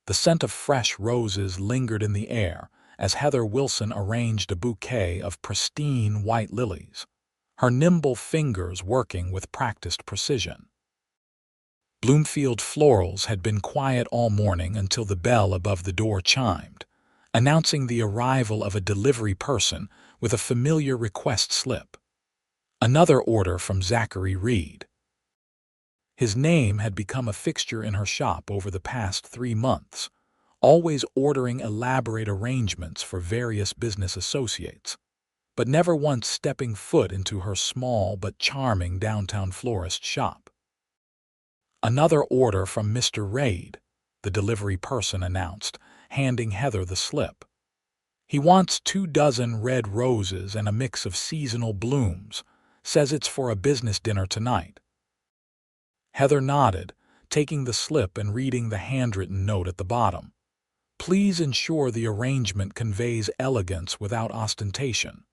The scent of fresh roses lingered in the air as Heather Wilson arranged a bouquet of pristine white lilies, her nimble fingers working with practiced precision. Bloomfield Florals had been quiet all morning until the bell above the door chimed, announcing the arrival of a delivery person with a familiar request slip. Another order from Zachary Reed. His name had become a fixture in her shop over the past 3 months, always ordering elaborate arrangements for various business associates, but never once stepping foot into her small but charming downtown florist shop. Another order from Mr. Reed, the delivery person announced, handing Heather the slip. He wants 24 red roses and a mix of seasonal blooms, says it's for a business dinner tonight. Heather nodded, taking the slip and reading the handwritten note at the bottom. Please ensure the arrangement conveys elegance without ostentation.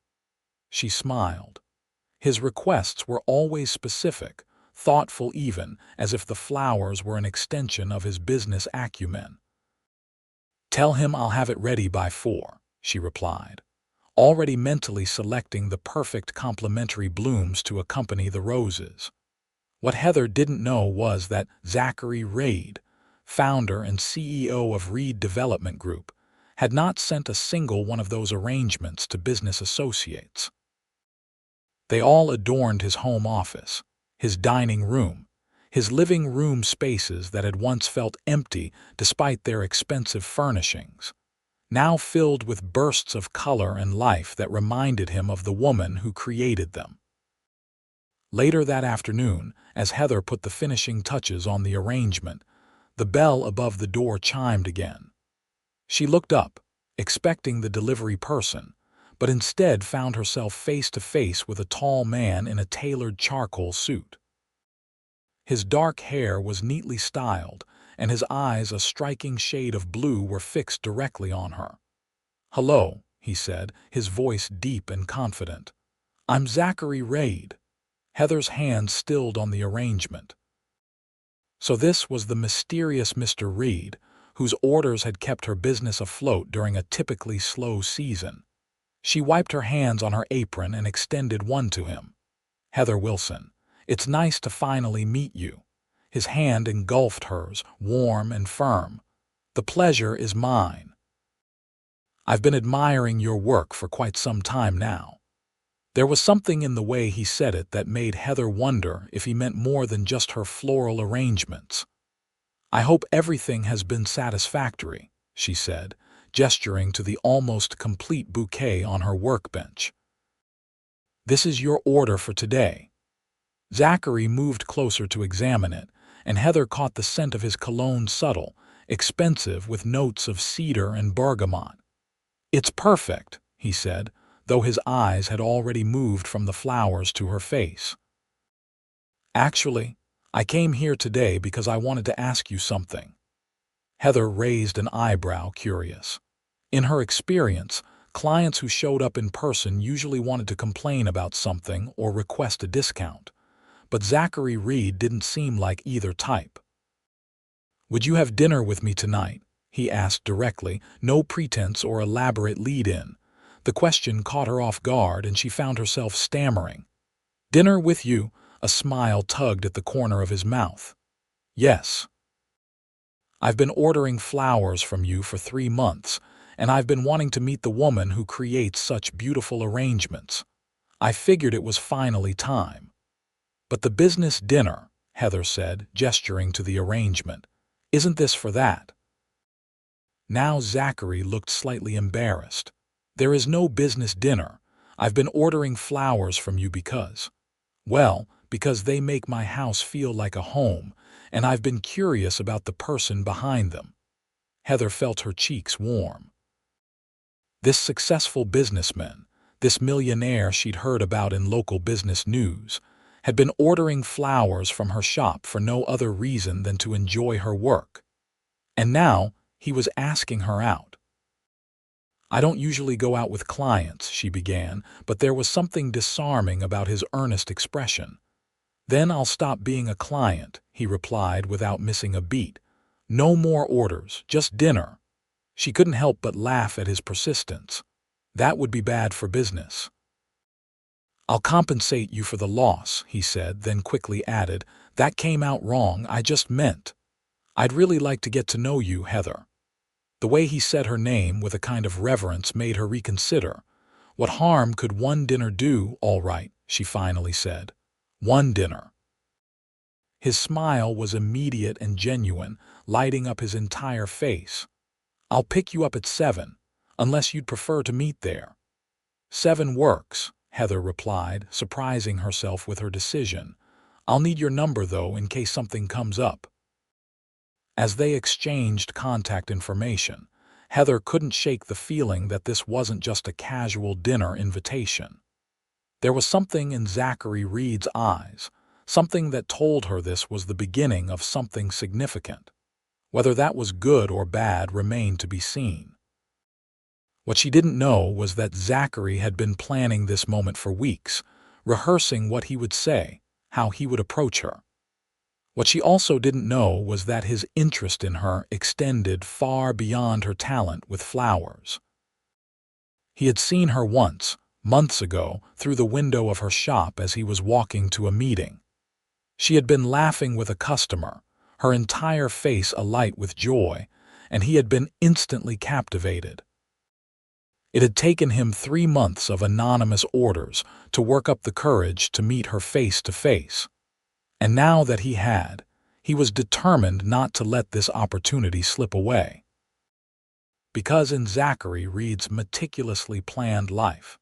She smiled. His requests were always specific, thoughtful even, as if the flowers were an extension of his business acumen. Tell him I'll have it ready by 4, she replied, already mentally selecting the perfect complementary blooms to accompany the roses. What Heather didn't know was that Zachary Reed, founder and CEO of Reed Development Group, had not sent a single one of those arrangements to business associates. They all adorned his home office, his dining room, his living room spaces that had once felt empty despite their expensive furnishings, now filled with bursts of color and life that reminded him of the woman who created them. Later that afternoon, as Heather put the finishing touches on the arrangement, the bell above the door chimed again. She looked up, expecting the delivery person, but instead found herself face to face with a tall man in a tailored charcoal suit. His dark hair was neatly styled, and his eyes, a striking shade of blue, were fixed directly on her. "Hello," he said, his voice deep and confident. "I'm Zachary Reed." Heather's hand stilled on the arrangement. So this was the mysterious Mr. Reed, whose orders had kept her business afloat during a typically slow season. She wiped her hands on her apron and extended one to him. "Heather Wilson, it's nice to finally meet you." His hand engulfed hers, warm and firm. "The pleasure is mine. I've been admiring your work for quite some time now." There was something in the way he said it that made Heather wonder if he meant more than just her floral arrangements. "I hope everything has been satisfactory," she said, gesturing to the almost complete bouquet on her workbench. "This is your order for today." Zachary moved closer to examine it, and Heather caught the scent of his cologne, subtle, expensive, with notes of cedar and bergamot. "It's perfect," he said, though his eyes had already moved from the flowers to her face. "Actually, I came here today because I wanted to ask you something." Heather raised an eyebrow, curious. In her experience, clients who showed up in person usually wanted to complain about something or request a discount, but Zachary Reed didn't seem like either type. "Would you have dinner with me tonight?" he asked directly, no pretense or elaborate lead-in. The question caught her off guard, and she found herself stammering. "Dinner with you?" A smile tugged at the corner of his mouth. "Yes. I've been ordering flowers from you for 3 months, and I've been wanting to meet the woman who creates such beautiful arrangements. I figured it was finally time." "But the business dinner," Heather said, gesturing to the arrangement. "Isn't this for that?" Now Zachary looked slightly embarrassed. "There is no business dinner. I've been ordering flowers from you because they make my house feel like a home, and I've been curious about the person behind them." Heather felt her cheeks warm. This successful businessman, this millionaire she'd heard about in local business news, had been ordering flowers from her shop for no other reason than to enjoy her work. And now he was asking her out. "I don't usually go out with clients," she began, but there was something disarming about his earnest expression. "Then I'll stop being a client," he replied without missing a beat. No more orders, just dinner. She couldn't help but laugh at his persistence. That would be bad for business. "I'll compensate you for the loss," he said, then quickly added, "That came out wrong, I just meant. I'd really like to get to know you, Heather." The way he said her name with a kind of reverence made her reconsider. "What harm could one dinner do, all right," she finally said. "One dinner." His smile was immediate and genuine, lighting up his entire face. "I'll pick you up at 7, unless you'd prefer to meet there." "7 works," Heather replied, surprising herself with her decision. "I'll need your number, though, in case something comes up." As they exchanged contact information, Heather couldn't shake the feeling that this wasn't just a casual dinner invitation. There was something in Zachary Reed's eyes, something that told her this was the beginning of something significant. Whether that was good or bad remained to be seen. What she didn't know was that Zachary had been planning this moment for weeks, rehearsing what he would say, how he would approach her. What she also didn't know was that his interest in her extended far beyond her talent with flowers. He had seen her once, months ago, through the window of her shop as he was walking to a meeting. She had been laughing with a customer, her entire face alight with joy, and he had been instantly captivated. It had taken him 3 months of anonymous orders to work up the courage to meet her face to face. And now that he was determined not to let this opportunity slip away. Because in Zachary Reed's meticulously planned life,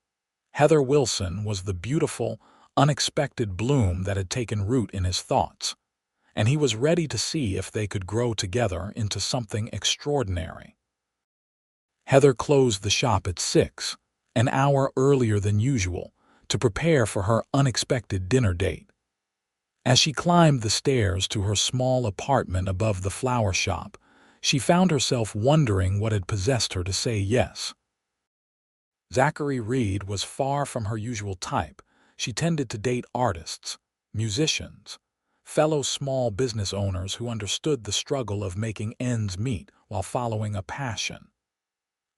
Heather Wilson was the beautiful, unexpected bloom that had taken root in his thoughts, and he was ready to see if they could grow together into something extraordinary. Heather closed the shop at 6, an hour earlier than usual, to prepare for her unexpected dinner date. As she climbed the stairs to her small apartment above the flower shop, she found herself wondering what had possessed her to say yes. Zachary Reed was far from her usual type. She tended to date artists, musicians, fellow small business owners who understood the struggle of making ends meet while following a passion.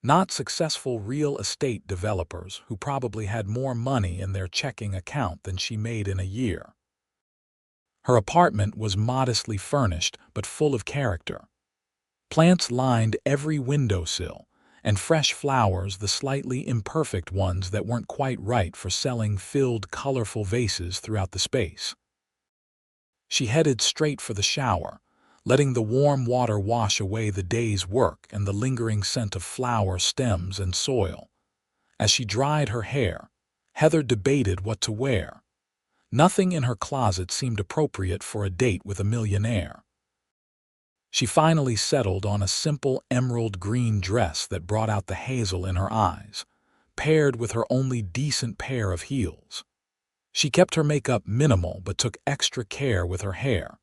Not successful real estate developers who probably had more money in their checking account than she made in a year. Her apartment was modestly furnished but full of character. Plants lined every windowsill, and fresh flowers, the slightly imperfect ones that weren't quite right for selling, filled colorful vases throughout the space. She headed straight for the shower, letting the warm water wash away the day's work and the lingering scent of flower stems and soil. As she dried her hair, Heather debated what to wear. Nothing in her closet seemed appropriate for a date with a millionaire. She finally settled on a simple emerald green dress that brought out the hazel in her eyes, paired with her only decent pair of heels. She kept her makeup minimal but took extra care with her hair,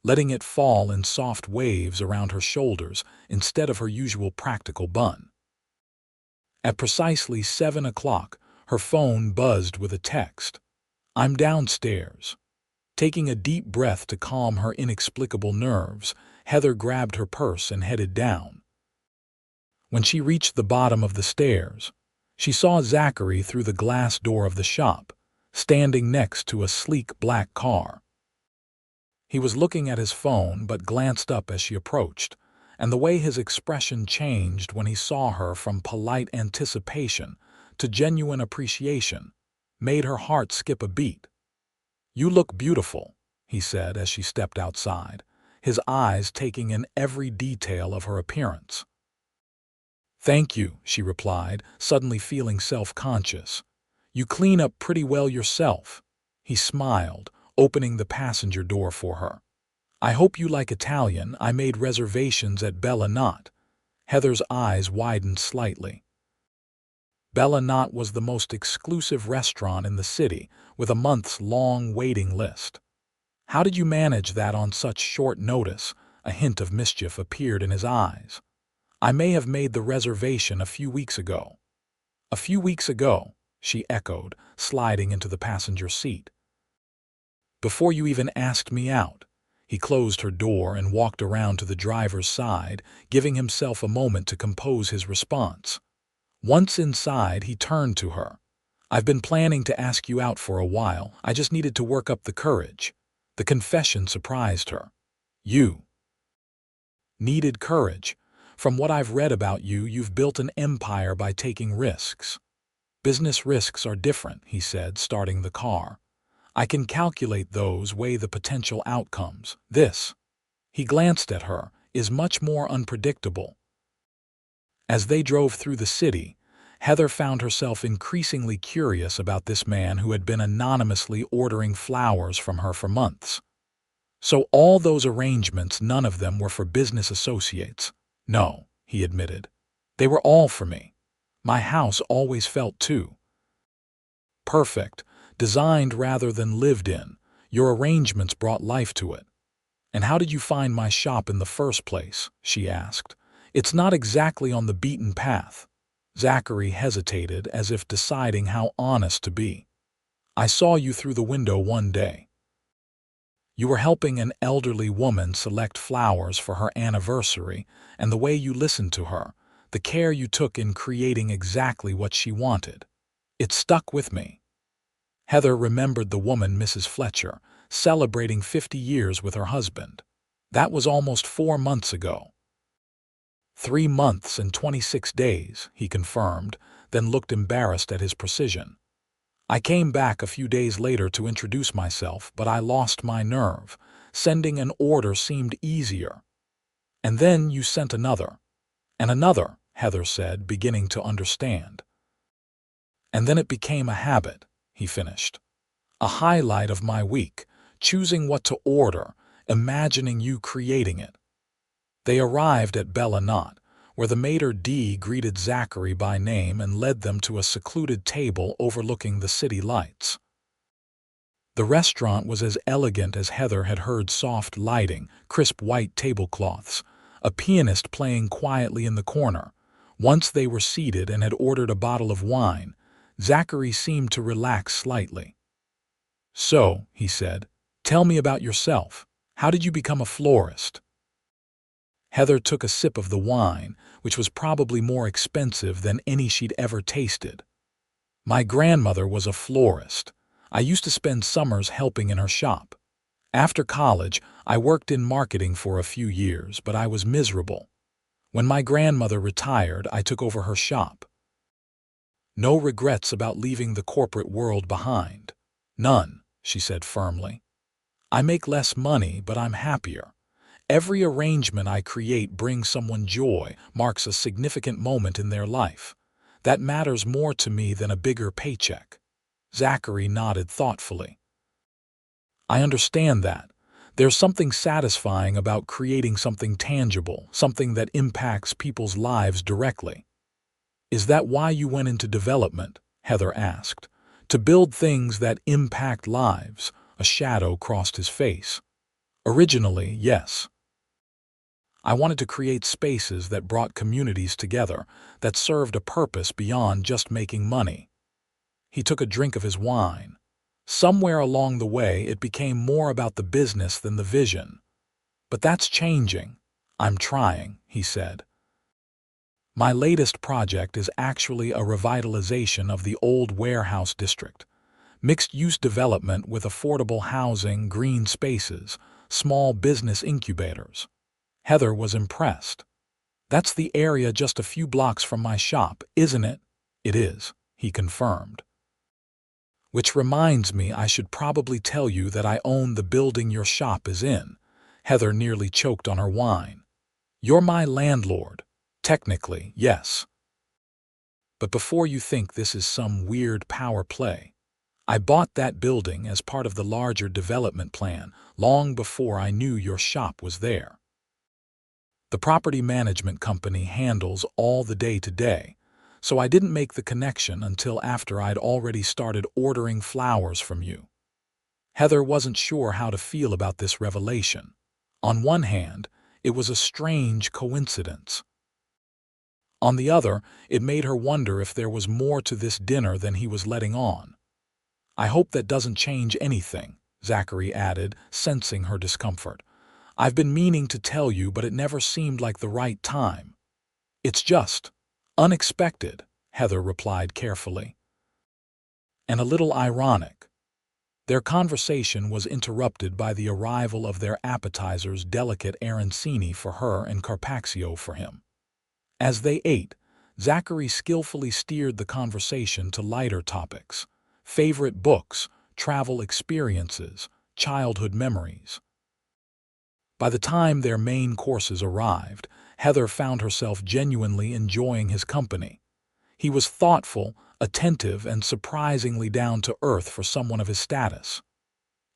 letting it fall in soft waves around her shoulders instead of her usual practical bun. At precisely 7 o'clock, her phone buzzed with a text. "I'm downstairs." Taking a deep breath to calm her inexplicable nerves, Heather grabbed her purse and headed down. When she reached the bottom of the stairs, she saw Zachary through the glass door of the shop, standing next to a sleek black car. He was looking at his phone but glanced up as she approached, and the way his expression changed when he saw her from polite anticipation to genuine appreciation made her heart skip a beat. "You look beautiful," he said as she stepped outside, his eyes taking in every detail of her appearance. "Thank you," she replied, suddenly feeling self-conscious. "You clean up pretty well yourself." He smiled, opening the passenger door for her. "I hope you like Italian. I made reservations at Bella Not." Heather's eyes widened slightly. Bella Not was the most exclusive restaurant in the city, with a months-long waiting list. "How did you manage that on such short notice?" A hint of mischief appeared in his eyes. "I may have made the reservation a few weeks ago." "A few weeks ago," she echoed, sliding into the passenger seat. "Before you even asked me out." He closed her door and walked around to the driver's side, giving himself a moment to compose his response. Once inside, he turned to her. "I've been planning to ask you out for a while. I just needed to work up the courage." The confession surprised her. "You needed courage. From what I've read about you, you've built an empire by taking risks." "Business risks are different," he said, starting the car. "I can calculate those, weigh the potential outcomes. This," he glanced at her, "is much more unpredictable." As they drove through the city, Heather found herself increasingly curious about this man who had been anonymously ordering flowers from her for months. "So all those arrangements, none of them were for business associates?" "No," he admitted. "They were all for me. My house always felt too perfect, designed rather than lived in. Your arrangements brought life to it." "And how did you find my shop in the first place?" she asked. "It's not exactly on the beaten path." Zachary hesitated, as if deciding how honest to be. "I saw you through the window one day. You were helping an elderly woman select flowers for her anniversary, and the way you listened to her, the care you took in creating exactly what she wanted. It stuck with me." Heather remembered the woman, Mrs. Fletcher, celebrating 50 years with her husband. "That was almost 4 months ago." 3 months and 26 days, he confirmed, then looked embarrassed at his precision. "I came back a few days later to introduce myself, but I lost my nerve. Sending an order seemed easier. And then you sent another." "And another," Heather said, beginning to understand. "And then it became a habit," he finished. "A highlight of my week, choosing what to order, imagining you creating it." They arrived at Bella Knot, where the maitre d' greeted Zachary by name and led them to a secluded table overlooking the city lights. The restaurant was as elegant as Heather had heard: soft lighting, crisp white tablecloths, a pianist playing quietly in the corner. Once they were seated and had ordered a bottle of wine, Zachary seemed to relax slightly. "So," he said, "tell me about yourself. How did you become a florist?" Heather took a sip of the wine, which was probably more expensive than any she'd ever tasted. "My grandmother was a florist. I used to spend summers helping in her shop. After college, I worked in marketing for a few years, but I was miserable. When my grandmother retired, I took over her shop. No regrets about leaving the corporate world behind." "None," she said firmly. "I make less money, but I'm happier. Every arrangement I create brings someone joy, marks a significant moment in their life. That matters more to me than a bigger paycheck." Zachary nodded thoughtfully. "I understand that. There's something satisfying about creating something tangible, something that impacts people's lives directly." "Is that why you went into development?" Heather asked. "To build things that impact lives?" A shadow crossed his face. "Originally, yes. I wanted to create spaces that brought communities together, that served a purpose beyond just making money." He took a drink of his wine. "Somewhere along the way, it became more about the business than the vision. But that's changing." "I'm trying," he said. "My latest project is actually a revitalization of the old warehouse district. Mixed-use development with affordable housing, green spaces, small business incubators." Heather was impressed. "That's the area just a few blocks from my shop, isn't it?" "It is," he confirmed. "Which reminds me, I should probably tell you that I own the building your shop is in." Heather nearly choked on her wine. "You're my landlord." "Technically, yes. But before you think this is some weird power play, I bought that building as part of the larger development plan long before I knew your shop was there. The property management company handles all the day-to-day, so I didn't make the connection until after I'd already started ordering flowers from you." Heather wasn't sure how to feel about this revelation. On one hand, it was a strange coincidence. On the other, it made her wonder if there was more to this dinner than he was letting on. "I hope that doesn't change anything," Zachary added, sensing her discomfort. I've been meaning to tell you, but it never seemed like the right time. It's just unexpected, Heather replied carefully, and a little ironic. Their conversation was interrupted by the arrival of their appetizers, delicate arancini for her and carpaccio for him. As they ate, Zachary skillfully steered the conversation to lighter topics: favorite books, travel experiences, childhood memories. By the time their main courses arrived, Heather found herself genuinely enjoying his company. He was thoughtful, attentive, and surprisingly down to earth for someone of his status.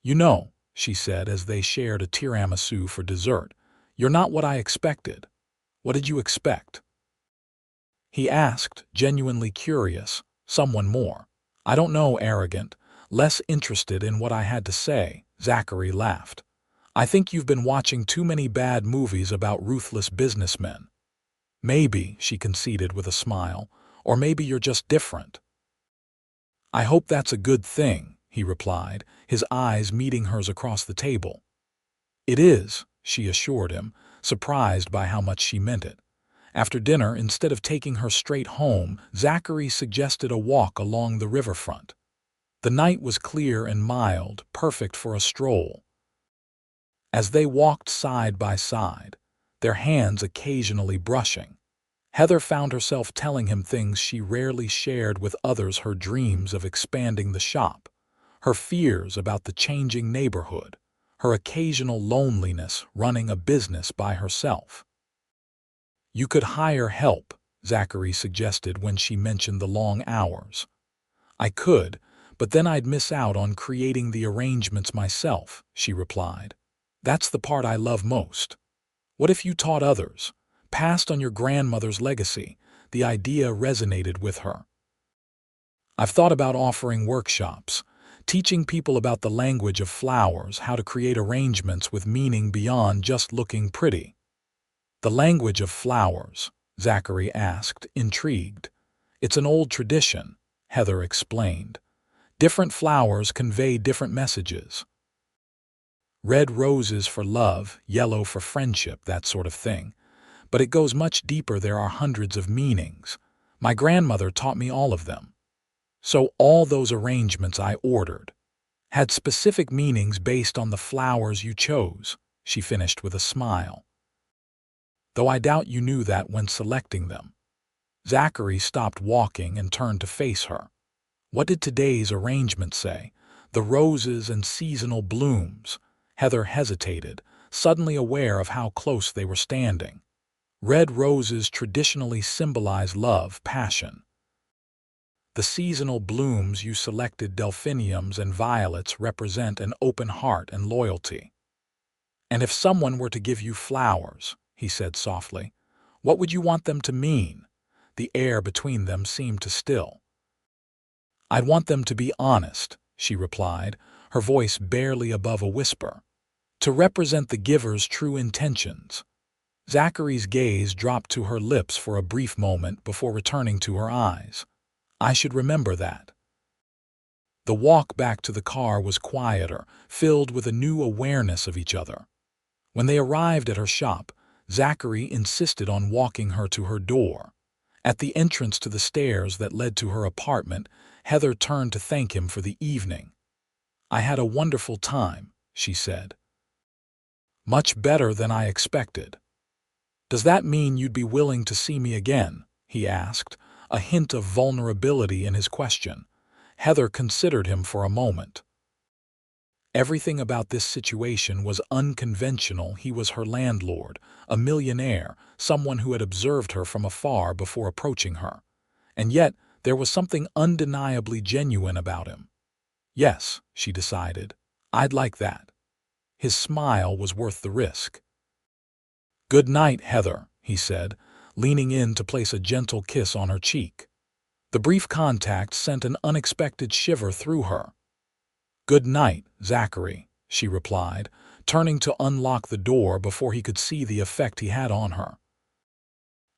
"You know," she said as they shared a tiramisu for dessert, "you're not what I expected." "What did you expect?" he asked, genuinely curious. "Someone more." "I don't know," arrogant, less interested in what I had to say, Zachary laughed. "I think you've been watching too many bad movies about ruthless businessmen." "Maybe," she conceded with a smile, "or maybe you're just different." "I hope that's a good thing," he replied, his eyes meeting hers across the table. "It is," she assured him, surprised by how much she meant it. After dinner, instead of taking her straight home, Zachary suggested a walk along the riverfront. The night was clear and mild, perfect for a stroll. As they walked side by side, their hands occasionally brushing, Heather found herself telling him things she rarely shared with others: her dreams of expanding the shop, her fears about the changing neighborhood, her occasional loneliness running a business by herself. "You could hire help," Zachary suggested when she mentioned the long hours. "I could, but then I'd miss out on creating the arrangements myself," she replied. "That's the part I love most." "What if you taught others, passed on your grandmother's legacy?" The idea resonated with her. "I've thought about offering workshops, teaching people about the language of flowers, how to create arrangements with meaning beyond just looking pretty." "The language of flowers?" Zachary asked, intrigued. "It's an old tradition," Heather explained. "Different flowers convey different messages. Red roses for love, yellow for friendship, that sort of thing. But it goes much deeper. There are hundreds of meanings. My grandmother taught me all of them. So all those arrangements I ordered had specific meanings based on the flowers you chose," she finished with a smile. "Though I doubt you knew that when selecting them." Zachary stopped walking and turned to face her. "What did today's arrangement say? The roses and seasonal blooms?" Heather hesitated, suddenly aware of how close they were standing. "Red roses traditionally symbolize love, passion. The seasonal blooms you selected, delphiniums and violets, represent an open heart and loyalty." "And if someone were to give you flowers," he said softly, "what would you want them to mean?" The air between them seemed to still. "I'd want them to be honest," she replied, her voice barely above a whisper. "To represent the giver's true intentions." Zachary's gaze dropped to her lips for a brief moment before returning to her eyes. "I should remember that." The walk back to the car was quieter, filled with a new awareness of each other. When they arrived at her shop, Zachary insisted on walking her to her door. At the entrance to the stairs that led to her apartment, Heather turned to thank him for the evening. "I had a wonderful time," she said. "Much better than I expected." "Does that mean you'd be willing to see me again?" he asked, a hint of vulnerability in his question. Heather considered him for a moment. Everything about this situation was unconventional. He was her landlord, a millionaire, someone who had observed her from afar before approaching her. And yet, there was something undeniably genuine about him. "Yes," she decided, "I'd like that." His smile was worth the risk. "Good night, Heather," he said, leaning in to place a gentle kiss on her cheek. The brief contact sent an unexpected shiver through her. "Good night, Zachary," she replied, turning to unlock the door before he could see the effect he had on her.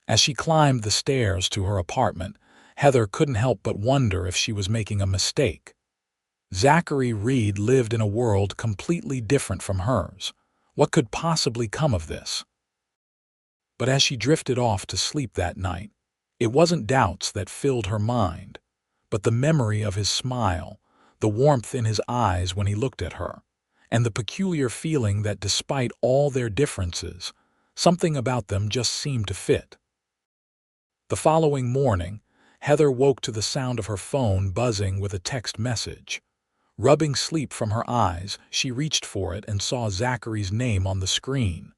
As she climbed the stairs to her apartment, Heather couldn't help but wonder if she was making a mistake. Zachary Reed lived in a world completely different from hers, What could possibly come of this? But as she drifted off to sleep that night, it wasn't doubts that filled her mind, but the memory of his smile, the warmth in his eyes when he looked at her, and the peculiar feeling that despite all their differences, something about them just seemed to fit. The following morning, Heather woke to the sound of her phone buzzing with a text message. Rubbing sleep from her eyes, she reached for it and saw Zachary's name on the screen.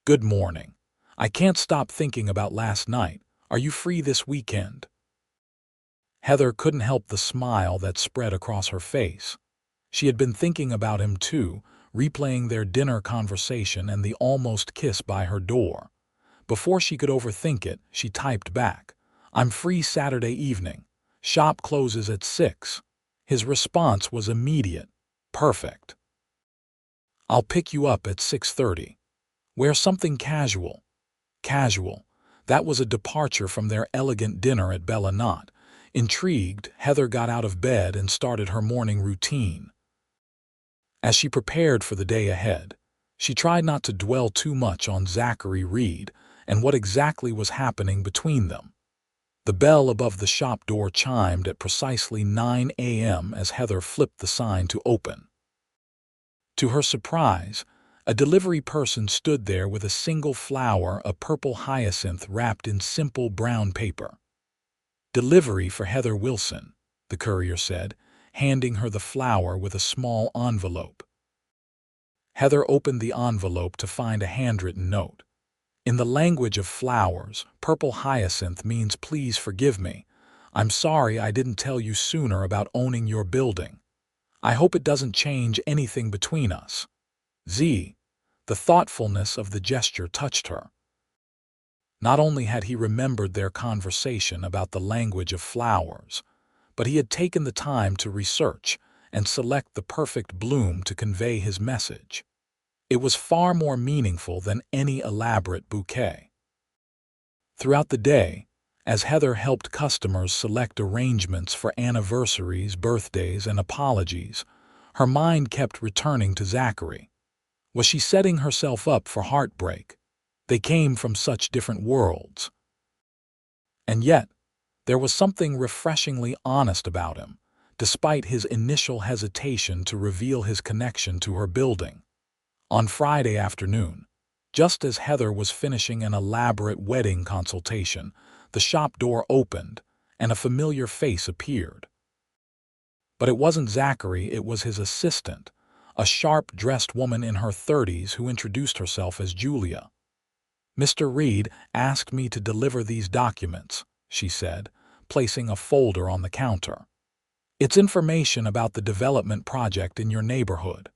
"Good morning. I can't stop thinking about last night. Are you free this weekend?" Heather couldn't help the smile that spread across her face. She had been thinking about him too, replaying their dinner conversation and the almost kiss by her door. Before she could overthink it, she typed back, "I'm free Saturday evening. Shop closes at 6. His response was immediate. "Perfect. I'll pick you up at 6:30. Wear something casual." Casual. That was a departure from their elegant dinner at Bella Knot. Intrigued, Heather got out of bed and started her morning routine. As she prepared for the day ahead, she tried not to dwell too much on Zachary Reed and what exactly was happening between them. The bell above the shop door chimed at precisely 9 a.m. as Heather flipped the sign to open. To her surprise, a delivery person stood there with a single flower, a purple hyacinth wrapped in simple brown paper. "Delivery for Heather Wilson," the courier said, handing her the flower with a small envelope. Heather opened the envelope to find a handwritten note. In the language of flowers, purple hyacinth means "Please forgive me. I'm sorry I didn't tell you sooner about owning your building. I hope it doesn't change anything between us. Z." The thoughtfulness of the gesture touched her. Not only had he remembered their conversation about the language of flowers, but he had taken the time to research and select the perfect bloom to convey his message. It was far more meaningful than any elaborate bouquet. Throughout the day, as Heather helped customers select arrangements for anniversaries, birthdays, and apologies, her mind kept returning to Zachary. Was she setting herself up for heartbreak? They came from such different worlds. And yet, there was something refreshingly honest about him, despite his initial hesitation to reveal his connection to her building. On Friday afternoon, just as Heather was finishing an elaborate wedding consultation, the shop door opened and a familiar face appeared. But it wasn't Zachary, it was his assistant, a sharp-dressed woman in her 30s who introduced herself as Julia. "Mr. Reed asked me to deliver these documents," she said, placing a folder on the counter. "It's information about the development project in your neighborhood.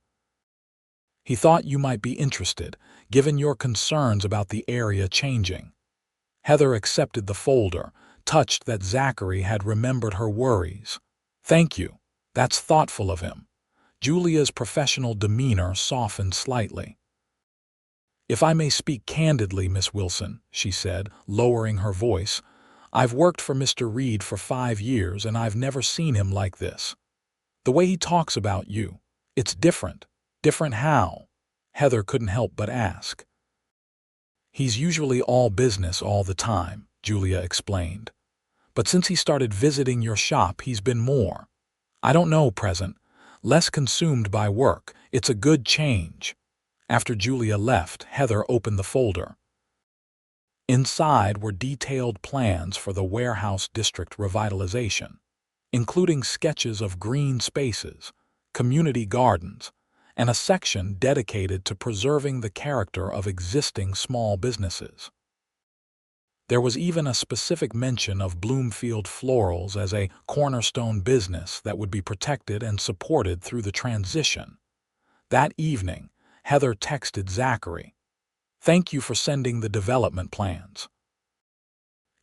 He thought you might be interested, given your concerns about the area changing." Heather accepted the folder, touched that Zachary had remembered her worries. "Thank you. That's thoughtful of him." Julia's professional demeanor softened slightly. "If I may speak candidly, Miss Wilson," she said, lowering her voice, "I've worked for Mr. Reed for 5 years and I've never seen him like this. The way he talks about you, it's different." "Different how?" Heather couldn't help but ask. "He's usually all business all the time," Julia explained. "But since he started visiting your shop, he's been more, I don't know, present, less consumed by work. It's a good change." After Julia left, Heather opened the folder. Inside were detailed plans for the warehouse district revitalization, including sketches of green spaces, community gardens, and a section dedicated to preserving the character of existing small businesses. There was even a specific mention of Bloomfield Florals as a cornerstone business that would be protected and supported through the transition. That evening, Heather texted Zachary, "Thank you for sending the development plans.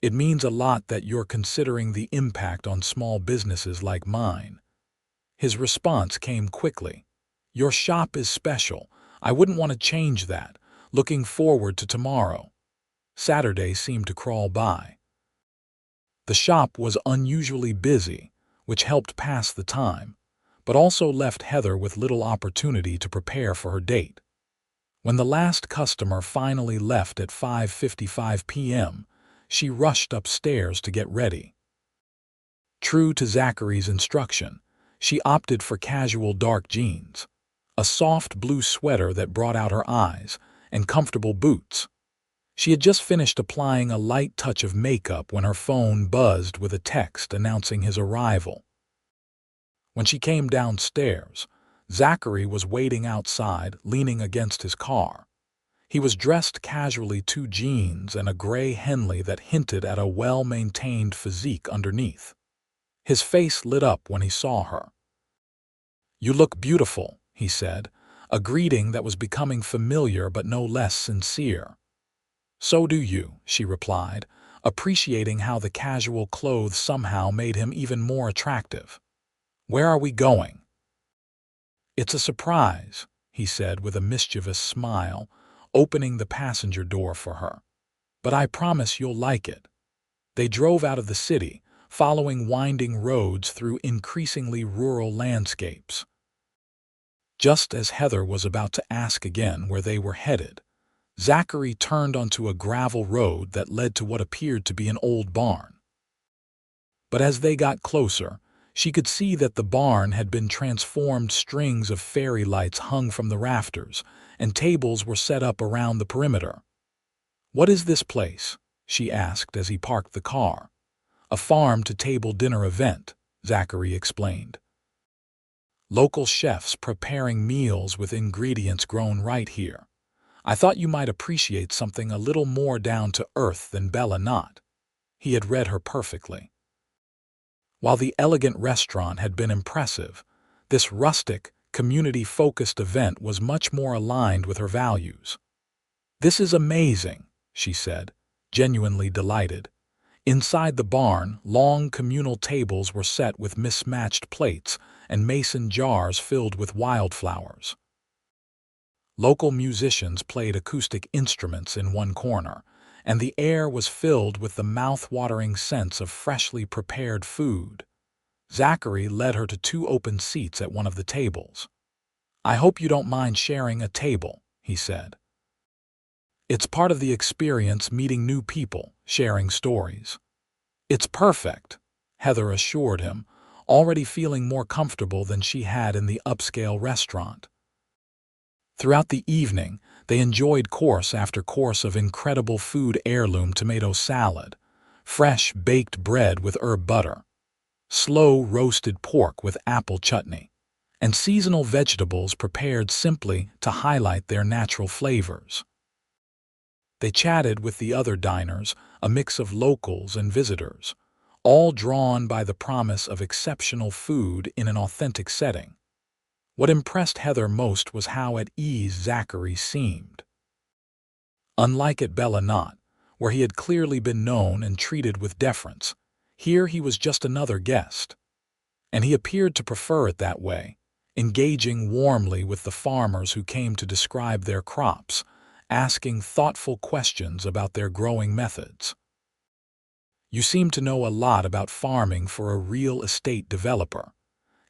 It means a lot that you're considering the impact on small businesses like mine." His response came quickly. "Your shop is special. I wouldn't want to change that. Looking forward to tomorrow." Saturday seemed to crawl by. The shop was unusually busy, which helped pass the time, but also left Heather with little opportunity to prepare for her date. When the last customer finally left at 5:55 p.m., she rushed upstairs to get ready. True to Zachary's instruction, she opted for casual dark jeans, a soft blue sweater that brought out her eyes, and comfortable boots. She had just finished applying a light touch of makeup when her phone buzzed with a text announcing his arrival. When she came downstairs, Zachary was waiting outside, leaning against his car. He was dressed casually, two jeans and a gray Henley that hinted at a well-maintained physique underneath. His face lit up when he saw her. "You look beautiful," he said, a greeting that was becoming familiar but no less sincere. "So do you," she replied, appreciating how the casual clothes somehow made him even more attractive. "Where are we going?" "It's a surprise," he said with a mischievous smile, opening the passenger door for her. "But I promise you'll like it." They drove out of the city, following winding roads through increasingly rural landscapes. Just as Heather was about to ask again where they were headed, Zachary turned onto a gravel road that led to what appeared to be an old barn. But as they got closer, she could see that the barn had been transformed. Strings of fairy lights hung from the rafters, and tables were set up around the perimeter. "What is this place?" she asked as he parked the car. "A farm-to-table dinner event," Zachary explained. "Local chefs preparing meals with ingredients grown right here. I thought you might appreciate something a little more down to earth than Bella Not." He had read her perfectly. While the elegant restaurant had been impressive, this rustic, community-focused event was much more aligned with her values. "This is amazing," she said, genuinely delighted. Inside the barn, long communal tables were set with mismatched plates and mason jars filled with wildflowers. Local musicians played acoustic instruments in one corner, and the air was filled with the mouth-watering scents of freshly prepared food. Zachary led her to two open seats at one of the tables. "I hope you don't mind sharing a table," he said. "It's part of the experience, meeting new people, sharing stories." "It's perfect," Heather assured him, already feeling more comfortable than she had in the upscale restaurant. Throughout the evening, they enjoyed course after course of incredible food: heirloom tomato salad, fresh baked bread with herb butter, slow roasted pork with apple chutney, and seasonal vegetables prepared simply to highlight their natural flavors. They chatted with the other diners, a mix of locals and visitors, all drawn by the promise of exceptional food in an authentic setting. What impressed Heather most was how at ease Zachary seemed. Unlike at Bella Not, where he had clearly been known and treated with deference, here he was just another guest. And he appeared to prefer it that way, engaging warmly with the farmers who came to describe their crops, asking thoughtful questions about their growing methods. "You seem to know a lot about farming for a real estate developer,"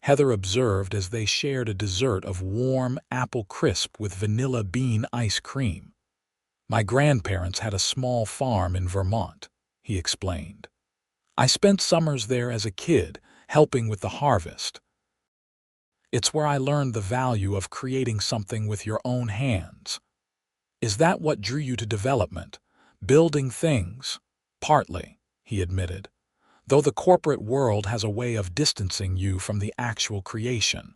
Heather observed as they shared a dessert of warm apple crisp with vanilla bean ice cream. "My grandparents had a small farm in Vermont," he explained. "I spent summers there as a kid, helping with the harvest. It's where I learned the value of creating something with your own hands." "Is that what drew you to development? Building things?" "Partly," he admitted, "though the corporate world has a way of distancing you from the actual creation.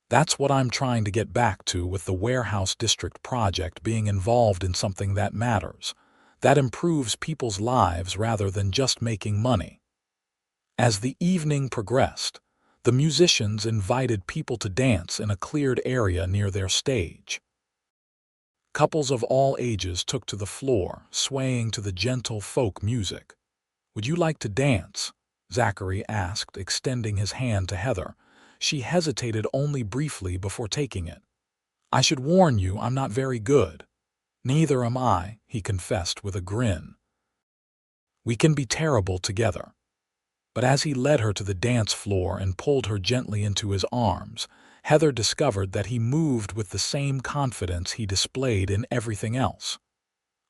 That's what I'm trying to get back to with the Warehouse District project, being involved in something that matters, that improves people's lives rather than just making money." As the evening progressed, the musicians invited people to dance in a cleared area near their stage. Couples of all ages took to the floor, swaying to the gentle folk music. "Would you like to dance?" Zachary asked, extending his hand to Heather. She hesitated only briefly before taking it. "I should warn you, I'm not very good." "Neither am I," he confessed with a grin. "We can be terrible together." But as he led her to the dance floor and pulled her gently into his arms, Heather discovered that he moved with the same confidence he displayed in everything else.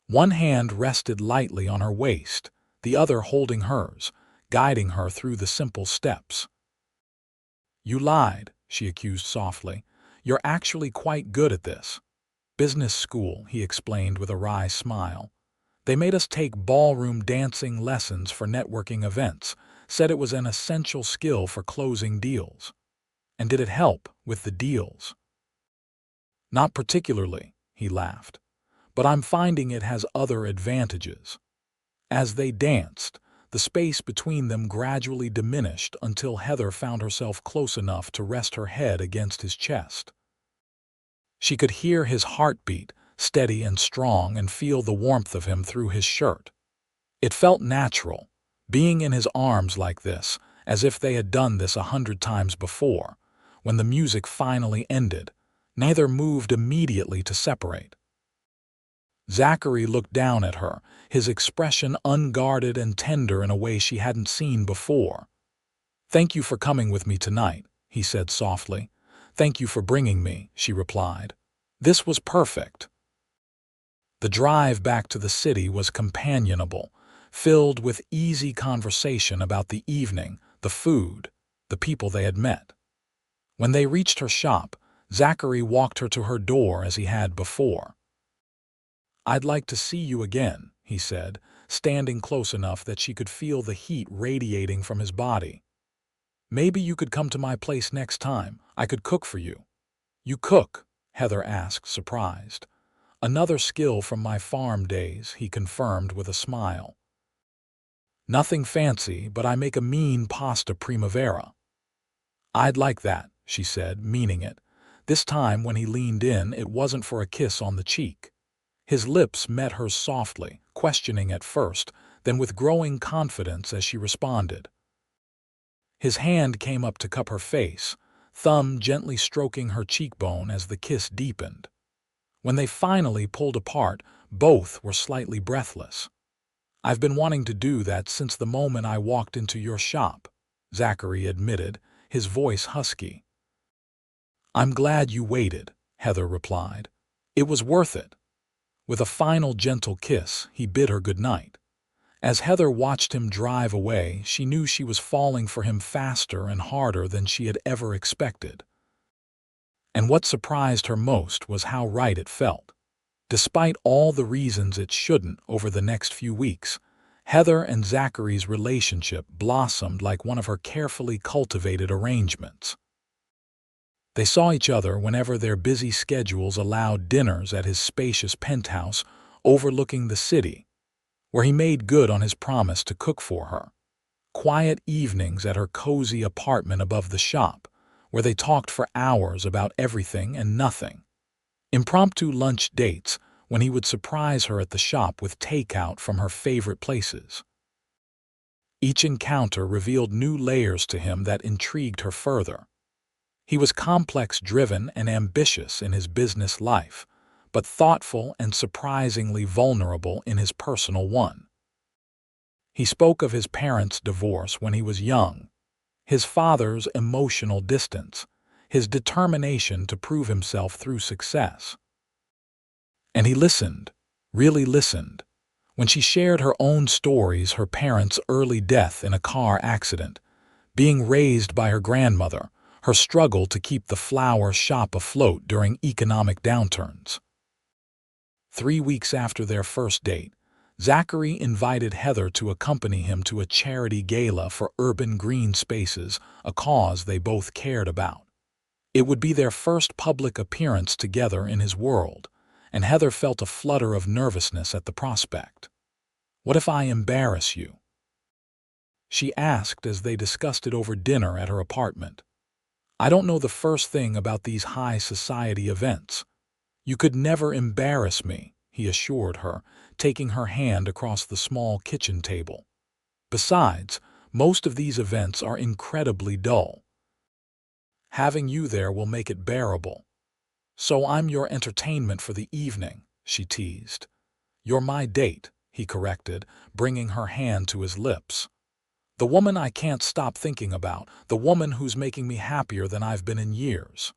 One hand rested lightly on her waist, the other holding hers, guiding her through the simple steps. "You lied," she accused softly. "You're actually quite good at this." "Business school," he explained with a wry smile. "They made us take ballroom dancing lessons for networking events, said it was an essential skill for closing deals." "And did it help with the deals?" "Not particularly," he laughed. "But I'm finding it has other advantages." As they danced, the space between them gradually diminished until Heather found herself close enough to rest her head against his chest. She could hear his heartbeat, steady and strong, and feel the warmth of him through his shirt. It felt natural, being in his arms like this, as if they had done this 100 times before. When the music finally ended, neither moved immediately to separate. Zachary looked down at her, his expression unguarded and tender in a way she hadn't seen before. "Thank you for coming with me tonight," he said softly. "Thank you for bringing me," she replied. "This was perfect." The drive back to the city was companionable, filled with easy conversation about the evening, the food, the people they had met. When they reached her shop, Zachary walked her to her door as he had before. "I'd like to see you again," he said, standing close enough that she could feel the heat radiating from his body. "Maybe you could come to my place next time. I could cook for you." "You cook?" Heather asked, surprised. "Another skill from my farm days," he confirmed with a smile. "Nothing fancy, but I make a mean pasta primavera." "I'd like that," she said, meaning it. This time when he leaned in, it wasn't for a kiss on the cheek. His lips met hers softly, questioning at first, then with growing confidence as she responded. His hand came up to cup her face, thumb gently stroking her cheekbone as the kiss deepened. When they finally pulled apart, both were slightly breathless. "I've been wanting to do that since the moment I walked into your shop," Zachary admitted, his voice husky. "I'm glad you waited," Heather replied. "It was worth it." With a final gentle kiss, he bid her good night. As Heather watched him drive away, she knew she was falling for him faster and harder than she had ever expected. And what surprised her most was how right it felt. Despite all the reasons it shouldn't over the next few weeks, Heather and Zachary's relationship blossomed like one of her carefully cultivated arrangements. They saw each other whenever their busy schedules allowed dinners at his spacious penthouse overlooking the city, where he made good on his promise to cook for her. Quiet evenings at her cozy apartment above the shop, where they talked for hours about everything and nothing. Impromptu lunch dates when he would surprise her at the shop with takeout from her favorite places. Each encounter revealed new layers to him that intrigued her further. He was complex-driven and ambitious in his business life, but thoughtful and surprisingly vulnerable in his personal one. He spoke of his parents' divorce when he was young, his father's emotional distance, his determination to prove himself through success. And he listened, really listened. When she shared her own stories, her parents' early death in a car accident, being raised by her grandmother, her struggle to keep the flower shop afloat during economic downturns. 3 weeks after their first date, Zachary invited Heather to accompany him to a charity gala for urban green spaces, a cause they both cared about. It would be their first public appearance together in his world, and Heather felt a flutter of nervousness at the prospect. "What if I embarrass you?" she asked as they discussed it over dinner at her apartment. "I don't know the first thing about these high society events." "You could never embarrass me," he assured her, taking her hand across the small kitchen table. "Besides, most of these events are incredibly dull. Having you there will make it bearable." "So I'm your entertainment for the evening," she teased. "You're my date," he corrected, bringing her hand to his lips. "The woman I can't stop thinking about, the woman who's making me happier than I've been in years."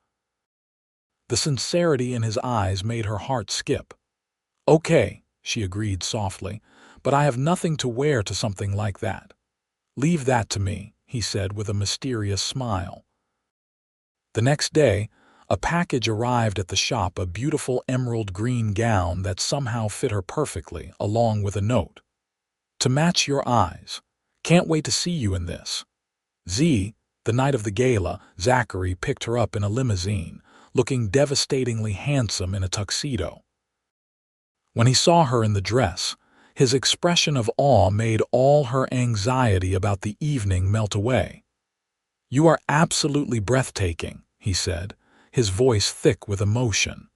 The sincerity in his eyes made her heart skip. "Okay," she agreed softly, "but I have nothing to wear to something like that." "Leave that to me," he said with a mysterious smile. The next day, a package arrived at the shop, a beautiful emerald green gown that somehow fit her perfectly, along with a note. "To match your eyes. Can't wait to see you in this." The night of the gala, Zachary picked her up in a limousine, looking devastatingly handsome in a tuxedo. When he saw her in the dress, his expression of awe made all her anxiety about the evening melt away. "You are absolutely breathtaking," he said, his voice thick with emotion.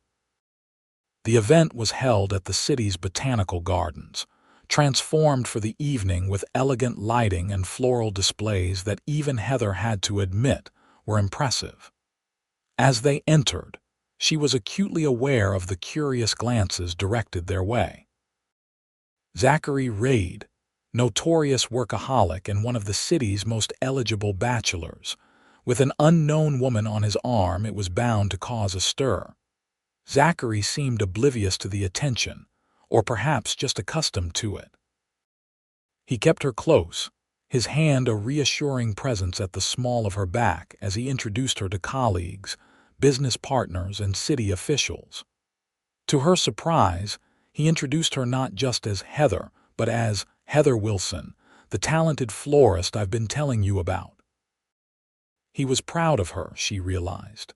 The event was held at the city's botanical gardens, transformed for the evening with elegant lighting and floral displays that even Heather had to admit were impressive. As they entered, she was acutely aware of the curious glances directed their way. Zachary Reed, notorious workaholic and one of the city's most eligible bachelors, with an unknown woman on his arm, it was bound to cause a stir. Zachary seemed oblivious to the attention, or perhaps just accustomed to it. He kept her close, his hand a reassuring presence at the small of her back as he introduced her to colleagues, business partners, and city officials. To her surprise, he introduced her not just as Heather, but as Heather Wilson, the talented florist I've been telling you about. He was proud of her, she realized.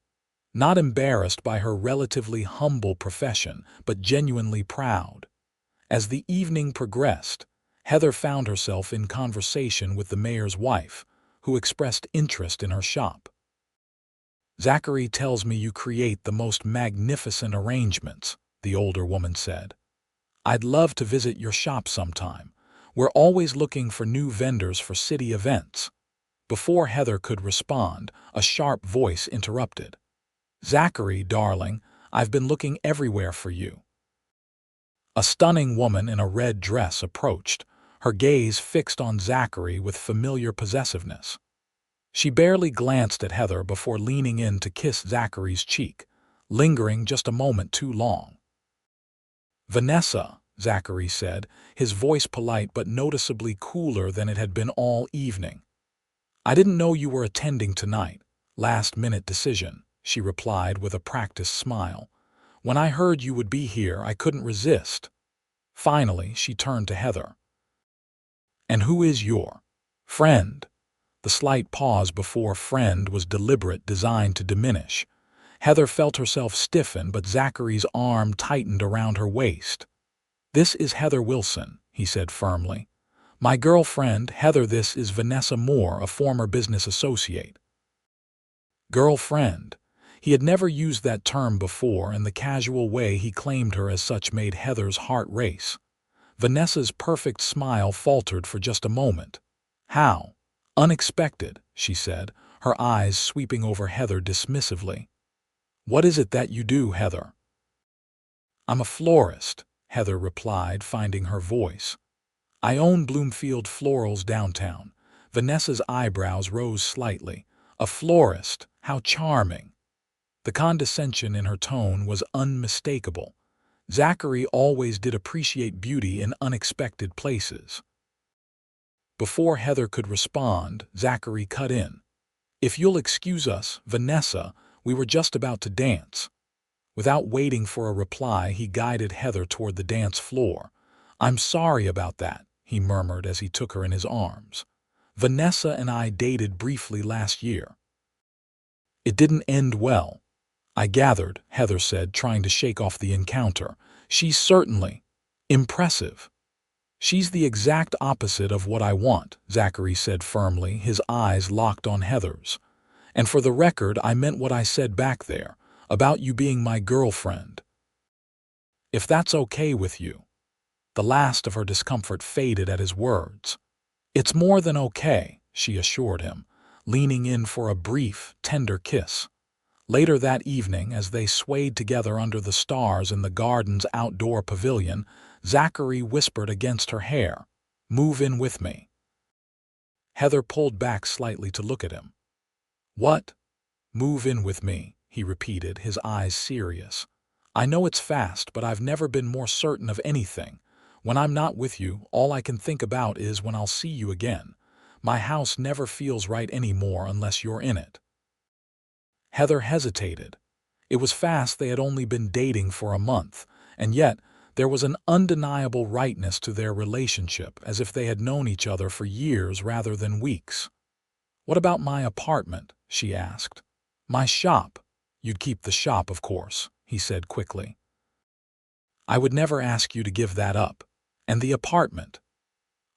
Not embarrassed by her relatively humble profession, but genuinely proud. As the evening progressed, Heather found herself in conversation with the mayor's wife, who expressed interest in her shop. "Zachary tells me you create the most magnificent arrangements," the older woman said. "I'd love to visit your shop sometime. We're always looking for new vendors for city events." Before Heather could respond, a sharp voice interrupted. "Zachary, darling, I've been looking everywhere for you." A stunning woman in a red dress approached, her gaze fixed on Zachary with familiar possessiveness. She barely glanced at Heather before leaning in to kiss Zachary's cheek, lingering just a moment too long. "Vanessa," Zachary said, his voice polite but noticeably cooler than it had been all evening. "I didn't know you were attending tonight. Last-minute decision," she replied with a practiced smile. "When I heard you would be here, I couldn't resist." Finally, she turned to Heather. "And who is your friend?" The slight pause before friend was deliberate, designed to diminish. Heather felt herself stiffen, but Zachary's arm tightened around her waist. "This is Heather Wilson," he said firmly. "My girlfriend, Heather. This is Vanessa Moore, a former business associate." Girlfriend. He had never used that term before, and the casual way he claimed her as such made Heather's heart race. Vanessa's perfect smile faltered for just a moment. "How unexpected," she said, her eyes sweeping over Heather dismissively. "What is it that you do, Heather?" "I'm a florist," Heather replied, finding her voice. "I own Bloomfield Florals downtown." Vanessa's eyebrows rose slightly. "A florist? How charming." The condescension in her tone was unmistakable. Zachary always did appreciate beauty in unexpected places. Before Heather could respond, Zachary cut in. "If you'll excuse us, Vanessa, we were just about to dance." Without waiting for a reply, he guided Heather toward the dance floor. "I'm sorry about that," he murmured as he took her in his arms. "Vanessa and I dated briefly last year." "It didn't end well, I gathered," Heather said, trying to shake off the encounter. "She's certainly impressive." "She's the exact opposite of what I want," Zachary said firmly, his eyes locked on Heather's. "And for the record, I meant what I said back there, about you being my girlfriend. If that's okay with you." The last of her discomfort faded at his words. "It's more than okay," she assured him, leaning in for a brief, tender kiss. Later that evening, as they swayed together under the stars in the garden's outdoor pavilion, Zachary whispered against her hair, "Move in with me." Heather pulled back slightly to look at him. "What? Move in with me?" he he repeated, his eyes serious. "I know it's fast, but I've never been more certain of anything. When I'm not with you, all I can think about is when I'll see you again. My house never feels right anymore unless you're in it." Heather hesitated. It was fast. They had only been dating for a month, and yet there was an undeniable rightness to their relationship, as if they had known each other for years rather than weeks. "What about my apartment?" she asked. "My shop." "You'd keep the shop, of course," he said quickly. "I would never ask you to give that up. And the apartment?"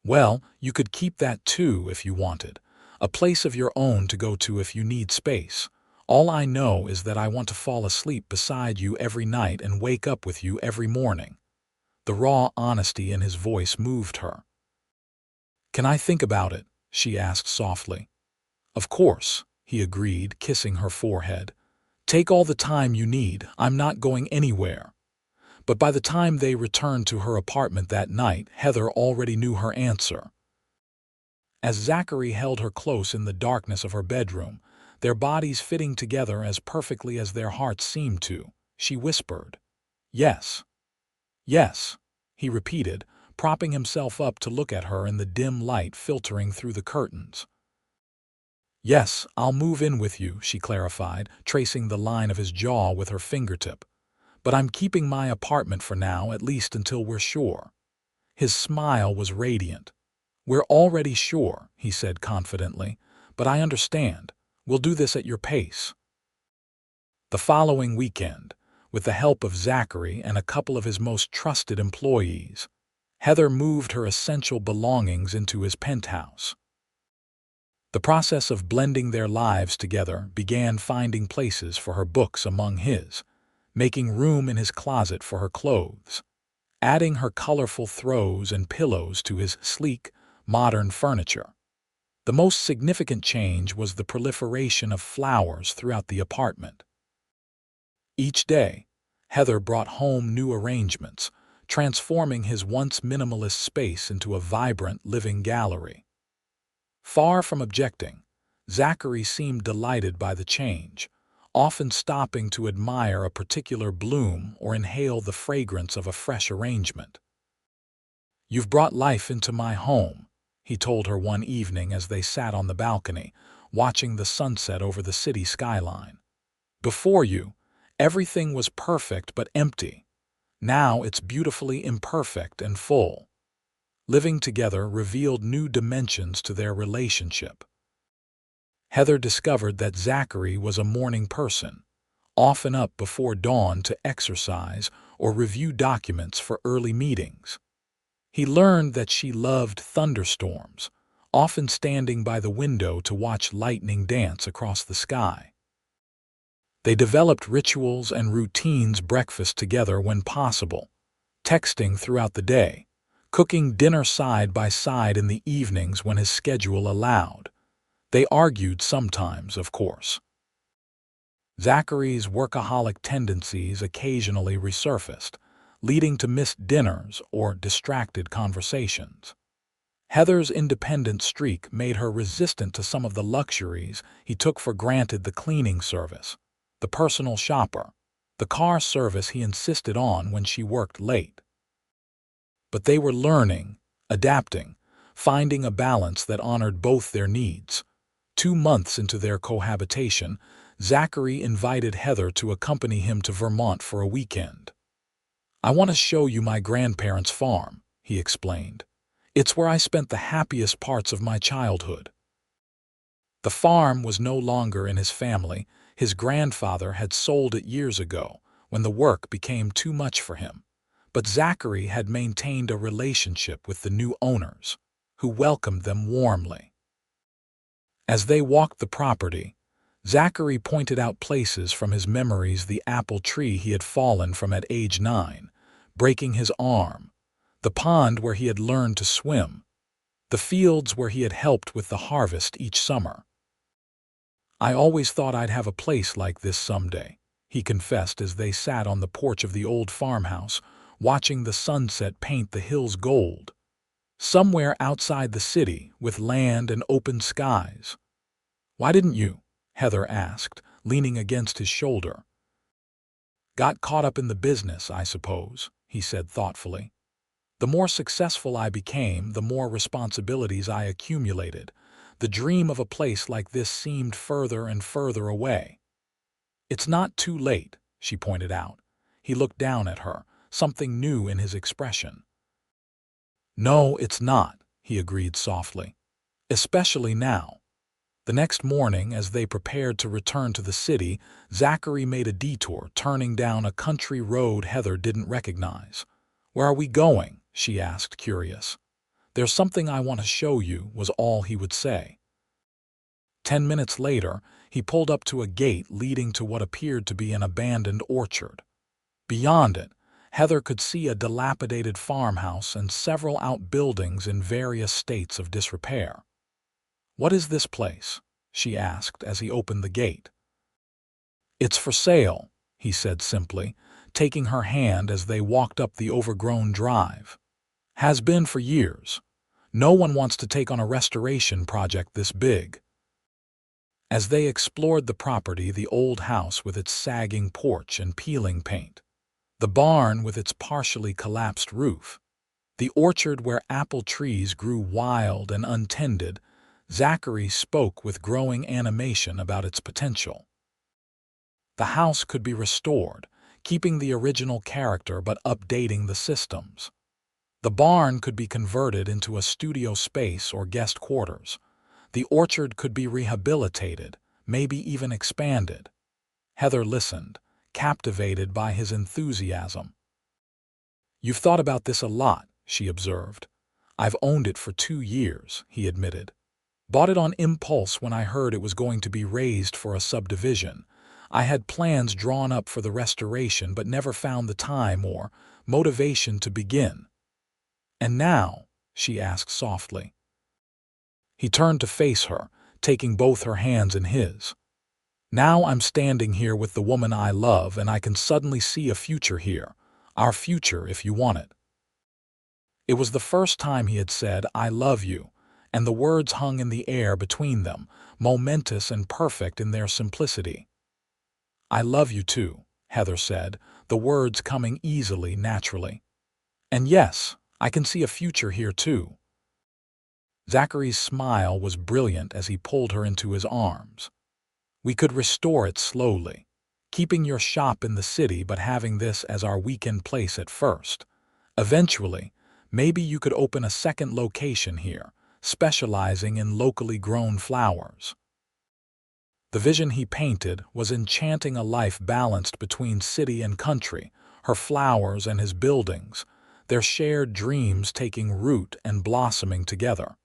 "Well, you could keep that too if you wanted. A place of your own to go to if you need space. All I know is that I want to fall asleep beside you every night and wake up with you every morning." The raw honesty in his voice moved her. "Can I think about it?" she asked softly. "Of course," he agreed, kissing her forehead. "Take all the time you need. I'm not going anywhere." But by the time they returned to her apartment that night, Heather already knew her answer. As Zachary held her close in the darkness of her bedroom, their bodies fitting together as perfectly as their hearts seemed to, she whispered, "Yes. Yes," he repeated, propping himself up to look at her in the dim light filtering through the curtains. "Yes, I'll move in with you," she clarified, tracing the line of his jaw with her fingertip. "But I'm keeping my apartment for now, at least until we're sure." His smile was radiant. "We're already sure," he said confidently, "but I understand. We'll do this at your pace." The following weekend, with the help of Zachary and a couple of his most trusted employees, Heather moved her essential belongings into his penthouse. The process of blending their lives together began finding places for her books among his, making room in his closet for her clothes, adding her colorful throws and pillows to his sleek, modern furniture. The most significant change was the proliferation of flowers throughout the apartment. Each day, Heather brought home new arrangements, transforming his once minimalist space into a vibrant living gallery. Far from objecting, Zachary seemed delighted by the change, often stopping to admire a particular bloom or inhale the fragrance of a fresh arrangement. "You've brought life into my home," he told her one evening as they sat on the balcony, watching the sunset over the city skyline. "Before you, everything was perfect but empty. Now it's beautifully imperfect and full." Living together revealed new dimensions to their relationship. Heather discovered that Zachary was a morning person, often up before dawn to exercise or review documents for early meetings. He learned that she loved thunderstorms, often standing by the window to watch lightning dance across the sky. They developed rituals and routines: breakfast together when possible, texting throughout the day, cooking dinner side by side in the evenings when his schedule allowed. They argued sometimes, of course. Zachary's workaholic tendencies occasionally resurfaced, leading to missed dinners or distracted conversations. Heather's independent streak made her resistant to some of the luxuries he took for granted: the cleaning service, the personal shopper, the car service he insisted on when she worked late. But they were learning, adapting, finding a balance that honored both their needs. 2 months into their cohabitation, Zachary invited Heather to accompany him to Vermont for a weekend. "I want to show you my grandparents' farm," he explained. "It's where I spent the happiest parts of my childhood." The farm was no longer in his family. His grandfather had sold it years ago, when the work became too much for him. But Zachary had maintained a relationship with the new owners, who welcomed them warmly. As they walked the property, Zachary pointed out places from his memories: the apple tree he had fallen from at age 9, breaking his arm, the pond where he had learned to swim, the fields where he had helped with the harvest each summer. "I always thought I'd have a place like this someday," he confessed as they sat on the porch of the old farmhouse, watching the sunset paint the hills gold. "Somewhere outside the city, with land and open skies." "Why didn't you?" Heather asked, leaning against his shoulder. "Got caught up in the business, I suppose," he said thoughtfully. "The more successful I became, the more responsibilities I accumulated. The dream of a place like this seemed further and further away." "It's not too late," she pointed out. He looked down at her, something new in his expression. "No, it's not," he agreed softly. "Especially now." The next morning, as they prepared to return to the city, Zachary made a detour, turning down a country road Heather didn't recognize. "Where are we going?" she asked, curious. "There's something I want to show you," was all he would say. 10 minutes later, he pulled up to a gate leading to what appeared to be an abandoned orchard. Beyond it, Heather could see a dilapidated farmhouse and several outbuildings in various states of disrepair. "What is this place?" she asked as he opened the gate. "It's for sale," he said simply, taking her hand as they walked up the overgrown drive. "Has been for years. No one wants to take on a restoration project this big." As they explored the property, the old house with its sagging porch and peeling paint, the barn with its partially collapsed roof, the orchard where apple trees grew wild and untended, Zachary spoke with growing animation about its potential. The house could be restored, keeping the original character but updating the systems. The barn could be converted into a studio space or guest quarters. The orchard could be rehabilitated, maybe even expanded. Heather listened, captivated by his enthusiasm. "You've thought about this a lot," she observed. "I've owned it for 2 years," he admitted. "Bought it on impulse when I heard it was going to be raised for a subdivision. I had plans drawn up for the restoration but never found the time or motivation to begin." "And now?" she asked softly. He turned to face her, taking both her hands in his. "Now I'm standing here with the woman I love, and I can suddenly see a future here. Our future, if you want it." It was the first time he had said, "I love you," and the words hung in the air between them, momentous and perfect in their simplicity. "I love you too," Heather said, the words coming easily, naturally. "And yes, I can see a future here too." Zachary's smile was brilliant as he pulled her into his arms. "We could restore it slowly, keeping your shop in the city but having this as our weekend place at first. Eventually, maybe you could open a second location here, specializing in locally grown flowers." The vision he painted was enchanting, a life balanced between city and country, her flowers and his buildings, their shared dreams taking root and blossoming together.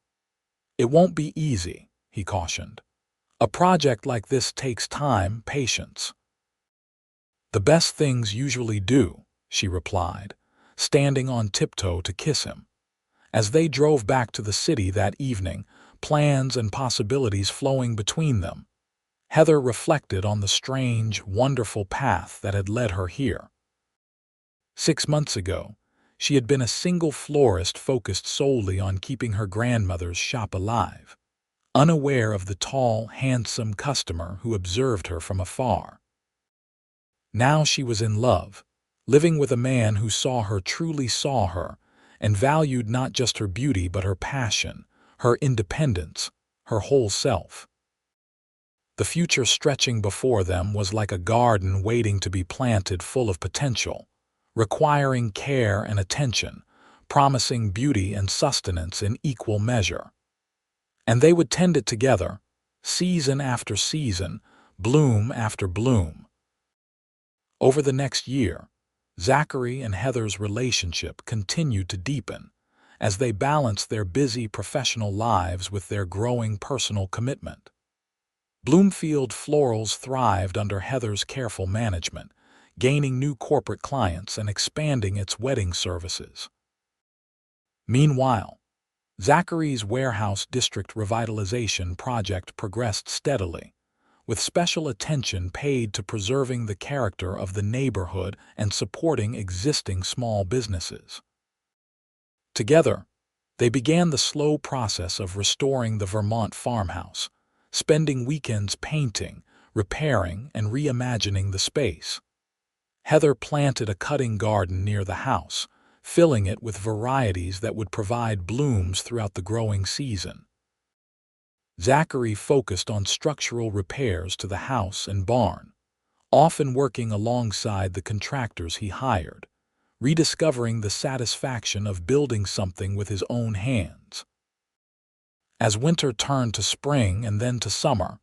"It won't be easy," he cautioned. "A project like this takes time, patience." "The best things usually do," she replied, standing on tiptoe to kiss him. As they drove back to the city that evening, plans and possibilities flowing between them, Heather reflected on the strange, wonderful path that had led her here. 6 months ago, she had been a single florist focused solely on keeping her grandmother's shop alive, unaware of the tall, handsome customer who observed her from afar. Now she was in love, living with a man who saw her, truly saw her, and valued not just her beauty but her passion, her independence, her whole self. The future stretching before them was like a garden waiting to be planted, full of potential, requiring care and attention, promising beauty and sustenance in equal measure. And they would tend it together, season after season, bloom after bloom. Over the next year, Zachary and Heather's relationship continued to deepen as they balanced their busy professional lives with their growing personal commitment. Bloomfield Florals thrived under Heather's careful management, gaining new corporate clients and expanding its wedding services. Meanwhile, Zachary's warehouse district revitalization project progressed steadily, with special attention paid to preserving the character of the neighborhood and supporting existing small businesses. Together, they began the slow process of restoring the Vermont farmhouse, spending weekends painting, repairing and reimagining the space. Heather planted a cutting garden near the house, filling it with varieties that would provide blooms throughout the growing season. Zachary focused on structural repairs to the house and barn, often working alongside the contractors he hired, rediscovering the satisfaction of building something with his own hands. As winter turned to spring and then to summer,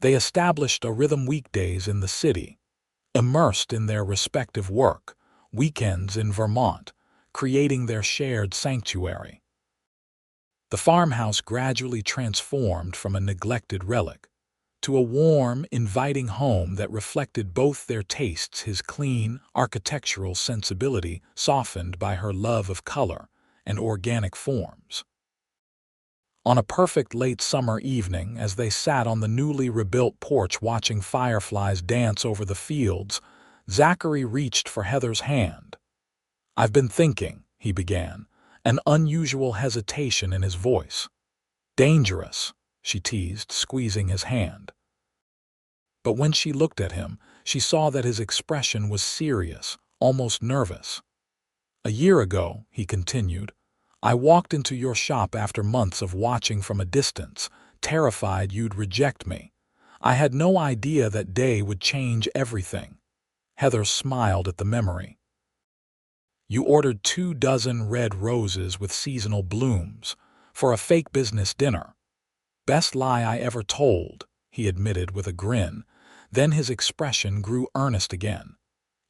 they established a rhythm: weekdays in the city, immersed in their respective work, weekends in Vermont, creating their shared sanctuary. The farmhouse gradually transformed from a neglected relic to a warm, inviting home that reflected both their tastes: his clean, architectural sensibility softened by her love of color and organic forms. On a perfect late summer evening, as they sat on the newly rebuilt porch watching fireflies dance over the fields, Zachary reached for Heather's hand. "I've been thinking," he began, an unusual hesitation in his voice. "Dangerous," she teased, squeezing his hand. But when she looked at him, she saw that his expression was serious, almost nervous. "A year ago," he continued, "I walked into your shop after months of watching from a distance, terrified you'd reject me. I had no idea that day would change everything." Heather smiled at the memory. "You ordered 24 red roses with seasonal blooms for a fake business dinner." "Best lie I ever told," he admitted with a grin. Then his expression grew earnest again.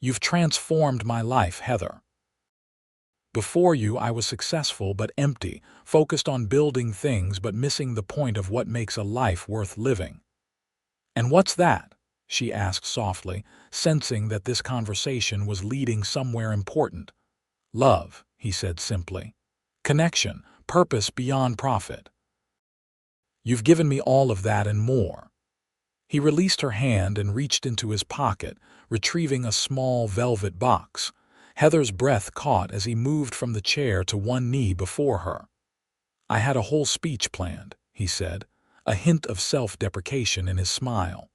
"You've transformed my life, Heather. Before you, I was successful but empty, focused on building things but missing the point of what makes a life worth living." "And what's that?" she asked softly, sensing that this conversation was leading somewhere important. "Love," he said simply. "Connection, purpose beyond profit. You've given me all of that and more." He released her hand and reached into his pocket, retrieving a small velvet box. Heather's breath caught as he moved from the chair to one knee before her. "I had a whole speech planned," he said, a hint of self-deprecation in his smile.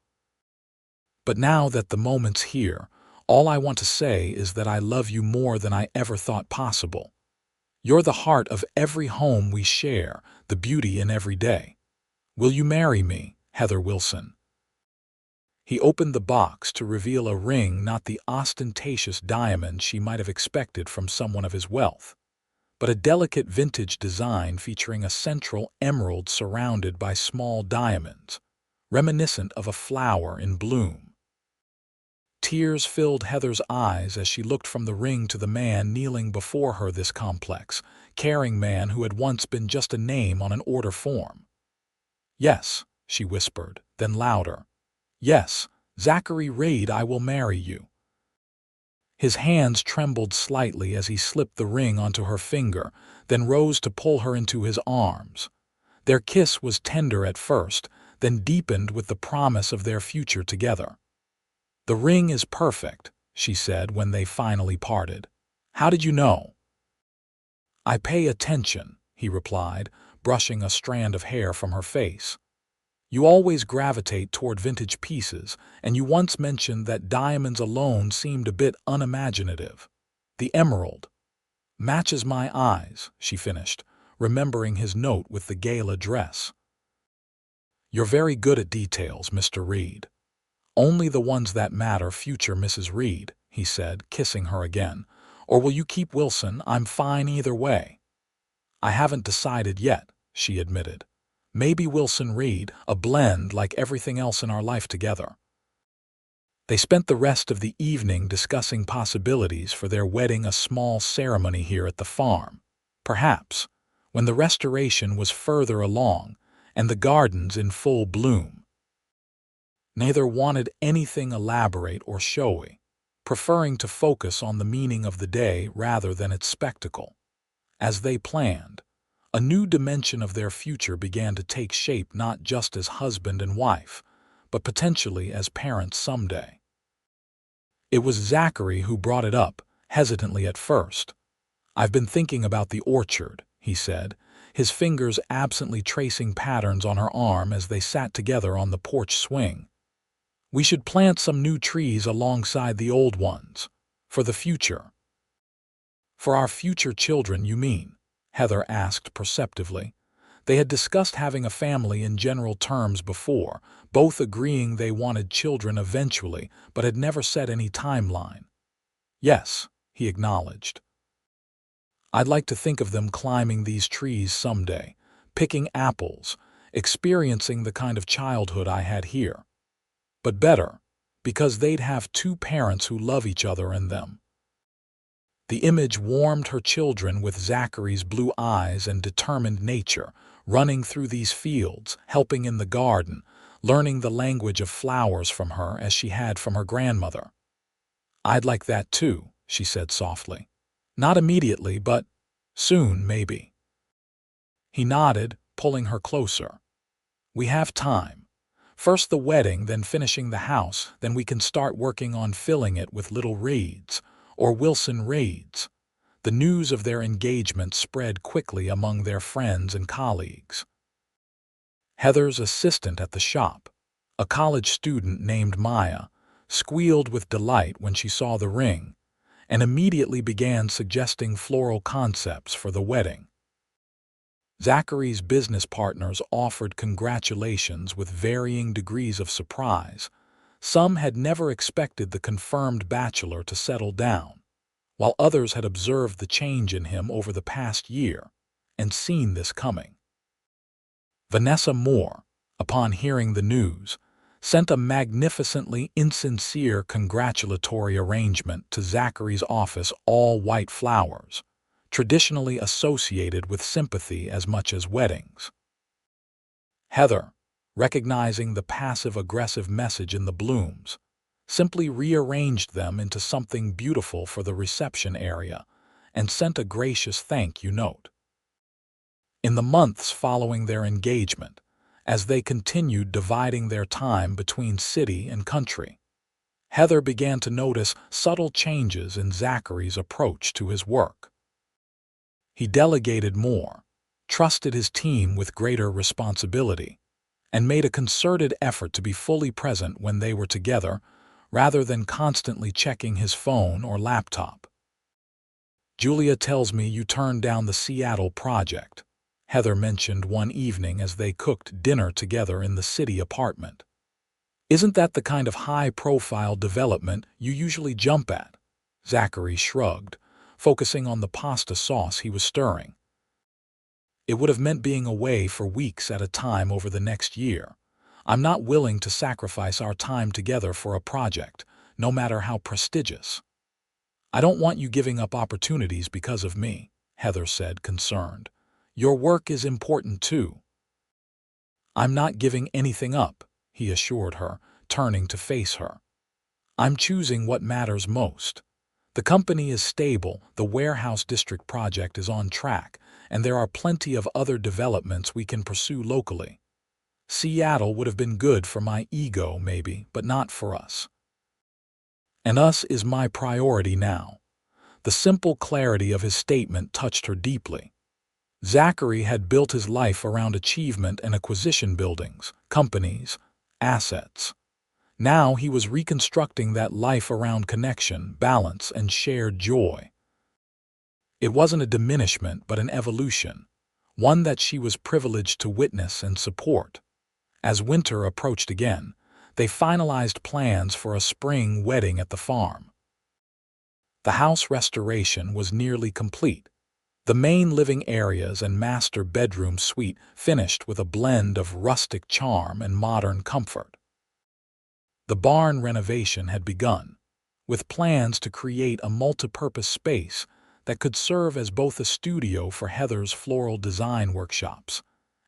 "But now that the moment's here, all I want to say is that I love you more than I ever thought possible. You're the heart of every home we share, the beauty in every day. Will you marry me, Heather Wilson?" He opened the box to reveal a ring, not the ostentatious diamond she might have expected from someone of his wealth, but a delicate vintage design featuring a central emerald surrounded by small diamonds, reminiscent of a flower in bloom. Tears filled Heather's eyes as she looked from the ring to the man kneeling before her, this complex, caring man who had once been just a name on an order form. "Yes," she whispered, then louder. "Yes, Zachary Reed, I will marry you." His hands trembled slightly as he slipped the ring onto her finger, then rose to pull her into his arms. Their kiss was tender at first, then deepened with the promise of their future together. "The ring is perfect," she said when they finally parted. "How did you know?" "I pay attention," he replied, brushing a strand of hair from her face. "You always gravitate toward vintage pieces, and you once mentioned that diamonds alone seemed a bit unimaginative. The emerald matches my eyes," she finished, remembering his note with the gala dress. "You're very good at details, Mr. Reed." "Only the ones that matter, future Mrs. Reed," he said, kissing her again. "Or will you keep Wilson? I'm fine either way." "I haven't decided yet," she admitted. "Maybe Wilson Reed, a blend like everything else in our life together." They spent the rest of the evening discussing possibilities for their wedding, a small ceremony here at the farm, perhaps, when the restoration was further along and the gardens in full bloom. Neither wanted anything elaborate or showy, preferring to focus on the meaning of the day rather than its spectacle. As they planned, a new dimension of their future began to take shape, not just as husband and wife, but potentially as parents someday. It was Zachary who brought it up, hesitantly at first. "I've been thinking about the orchard," he said, his fingers absently tracing patterns on her arm as they sat together on the porch swing. We should plant some new trees alongside the old ones. For the future. For our future children, you mean? Heather asked perceptively. They had discussed having a family in general terms before, both agreeing they wanted children eventually, but had never set any timeline. Yes, he acknowledged. I'd like to think of them climbing these trees someday, picking apples, experiencing the kind of childhood I had here. But better, because they'd have two parents who love each other and them. The image warmed her children with Zachary's blue eyes and determined nature, running through these fields, helping in the garden, learning the language of flowers from her as she had from her grandmother. I'd like that too, she said softly. Not immediately, but soon, maybe. He nodded, pulling her closer. We have time. First the wedding, then finishing the house, then we can start working on filling it with little Reeds, or Wilson Reeds. The news of their engagement spread quickly among their friends and colleagues. Heather's assistant at the shop, a college student named Maya, squealed with delight when she saw the ring, and immediately began suggesting floral concepts for the wedding. Zachary's business partners offered congratulations with varying degrees of surprise. Some had never expected the confirmed bachelor to settle down, while others had observed the change in him over the past year and seen this coming. Vanessa Moore, upon hearing the news, sent a magnificently insincere congratulatory arrangement to Zachary's office, all white flowers, traditionally associated with sympathy as much as weddings. Heather, recognizing the passive-aggressive message in the blooms, simply rearranged them into something beautiful for the reception area and sent a gracious thank you note. In the months following their engagement, as they continued dividing their time between city and country, Heather began to notice subtle changes in Zachary's approach to his work. He delegated more, trusted his team with greater responsibility, and made a concerted effort to be fully present when they were together, rather than constantly checking his phone or laptop. Julia tells me you turned down the Seattle project, Heather mentioned one evening as they cooked dinner together in the city apartment. Isn't that the kind of high-profile development you usually jump at? Zachary shrugged, focusing on the pasta sauce he was stirring. It would have meant being away for weeks at a time over the next year. I'm not willing to sacrifice our time together for a project, no matter how prestigious. I don't want you giving up opportunities because of me, Heather said, concerned. Your work is important too. I'm not giving anything up, he assured her, turning to face her. I'm choosing what matters most. The company is stable, the warehouse district project is on track, and there are plenty of other developments we can pursue locally. Seattle would have been good for my ego, maybe, but not for us. And us is my priority now. The simple clarity of his statement touched her deeply. Zachary had built his life around achievement and acquisition buildings, companies, assets. Now he was reconstructing that life around connection, balance, and shared joy. It wasn't a diminishment, but an evolution, one that she was privileged to witness and support. As winter approached again, they finalized plans for a spring wedding at the farm. The house restoration was nearly complete. The main living areas and master bedroom suite finished with a blend of rustic charm and modern comfort. The barn renovation had begun, with plans to create a multipurpose space that could serve as both a studio for Heather's floral design workshops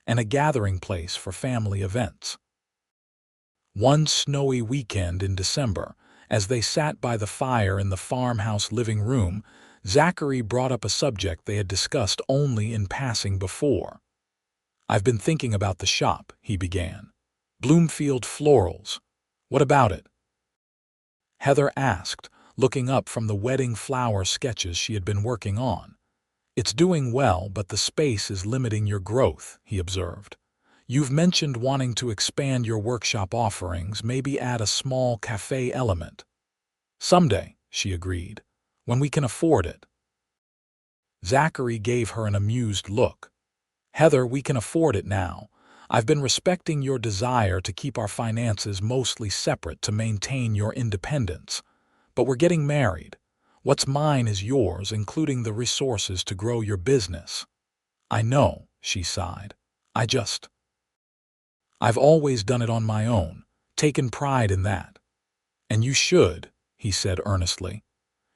and a gathering place for family events. One snowy weekend in December, as they sat by the fire in the farmhouse living room, Zachary brought up a subject they had discussed only in passing before. I've been thinking about the shop, he began. Bloomfield Florals. What about it? Heather asked, looking up from the wedding flower sketches she had been working on. It's doing well, but the space is limiting your growth, he observed. You've mentioned wanting to expand your workshop offerings, maybe add a small cafe element. Someday, she agreed, when we can afford it. Zachary gave her an amused look. Heather, we can afford it now. I've been respecting your desire to keep our finances mostly separate to maintain your independence. But we're getting married. What's mine is yours, including the resources to grow your business. I know, she sighed. I've always done it on my own, taken pride in that. And you should, he said earnestly.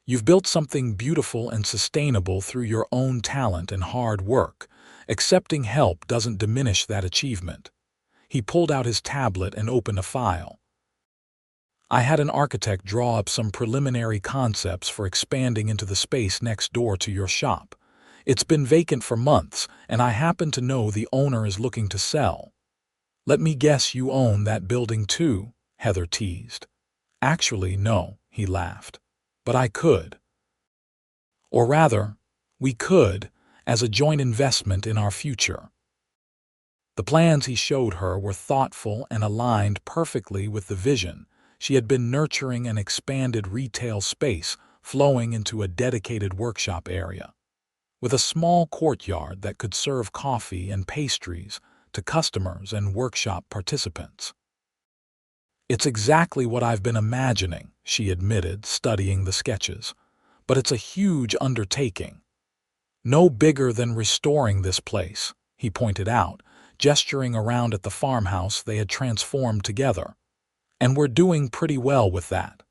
You've built something beautiful and sustainable through your own talent and hard work. Accepting help doesn't diminish that achievement. He pulled out his tablet and opened a file. I had an architect draw up some preliminary concepts for expanding into the space next door to your shop. It's been vacant for months, and I happen to know the owner is looking to sell. Let me guess you own that building too, Heather teased. Actually, no, he laughed. But I could. Or rather, we could, as a joint investment in our future. The plans he showed her were thoughtful and aligned perfectly with the vision. She had been nurturing an expanded retail space flowing into a dedicated workshop area, with a small courtyard that could serve coffee and pastries to customers and workshop participants. It's exactly what I've been imagining, she admitted, studying the sketches. But it's a huge undertaking. No bigger than restoring this place, he pointed out, gesturing around at the farmhouse they had transformed together. And we're doing pretty well with that.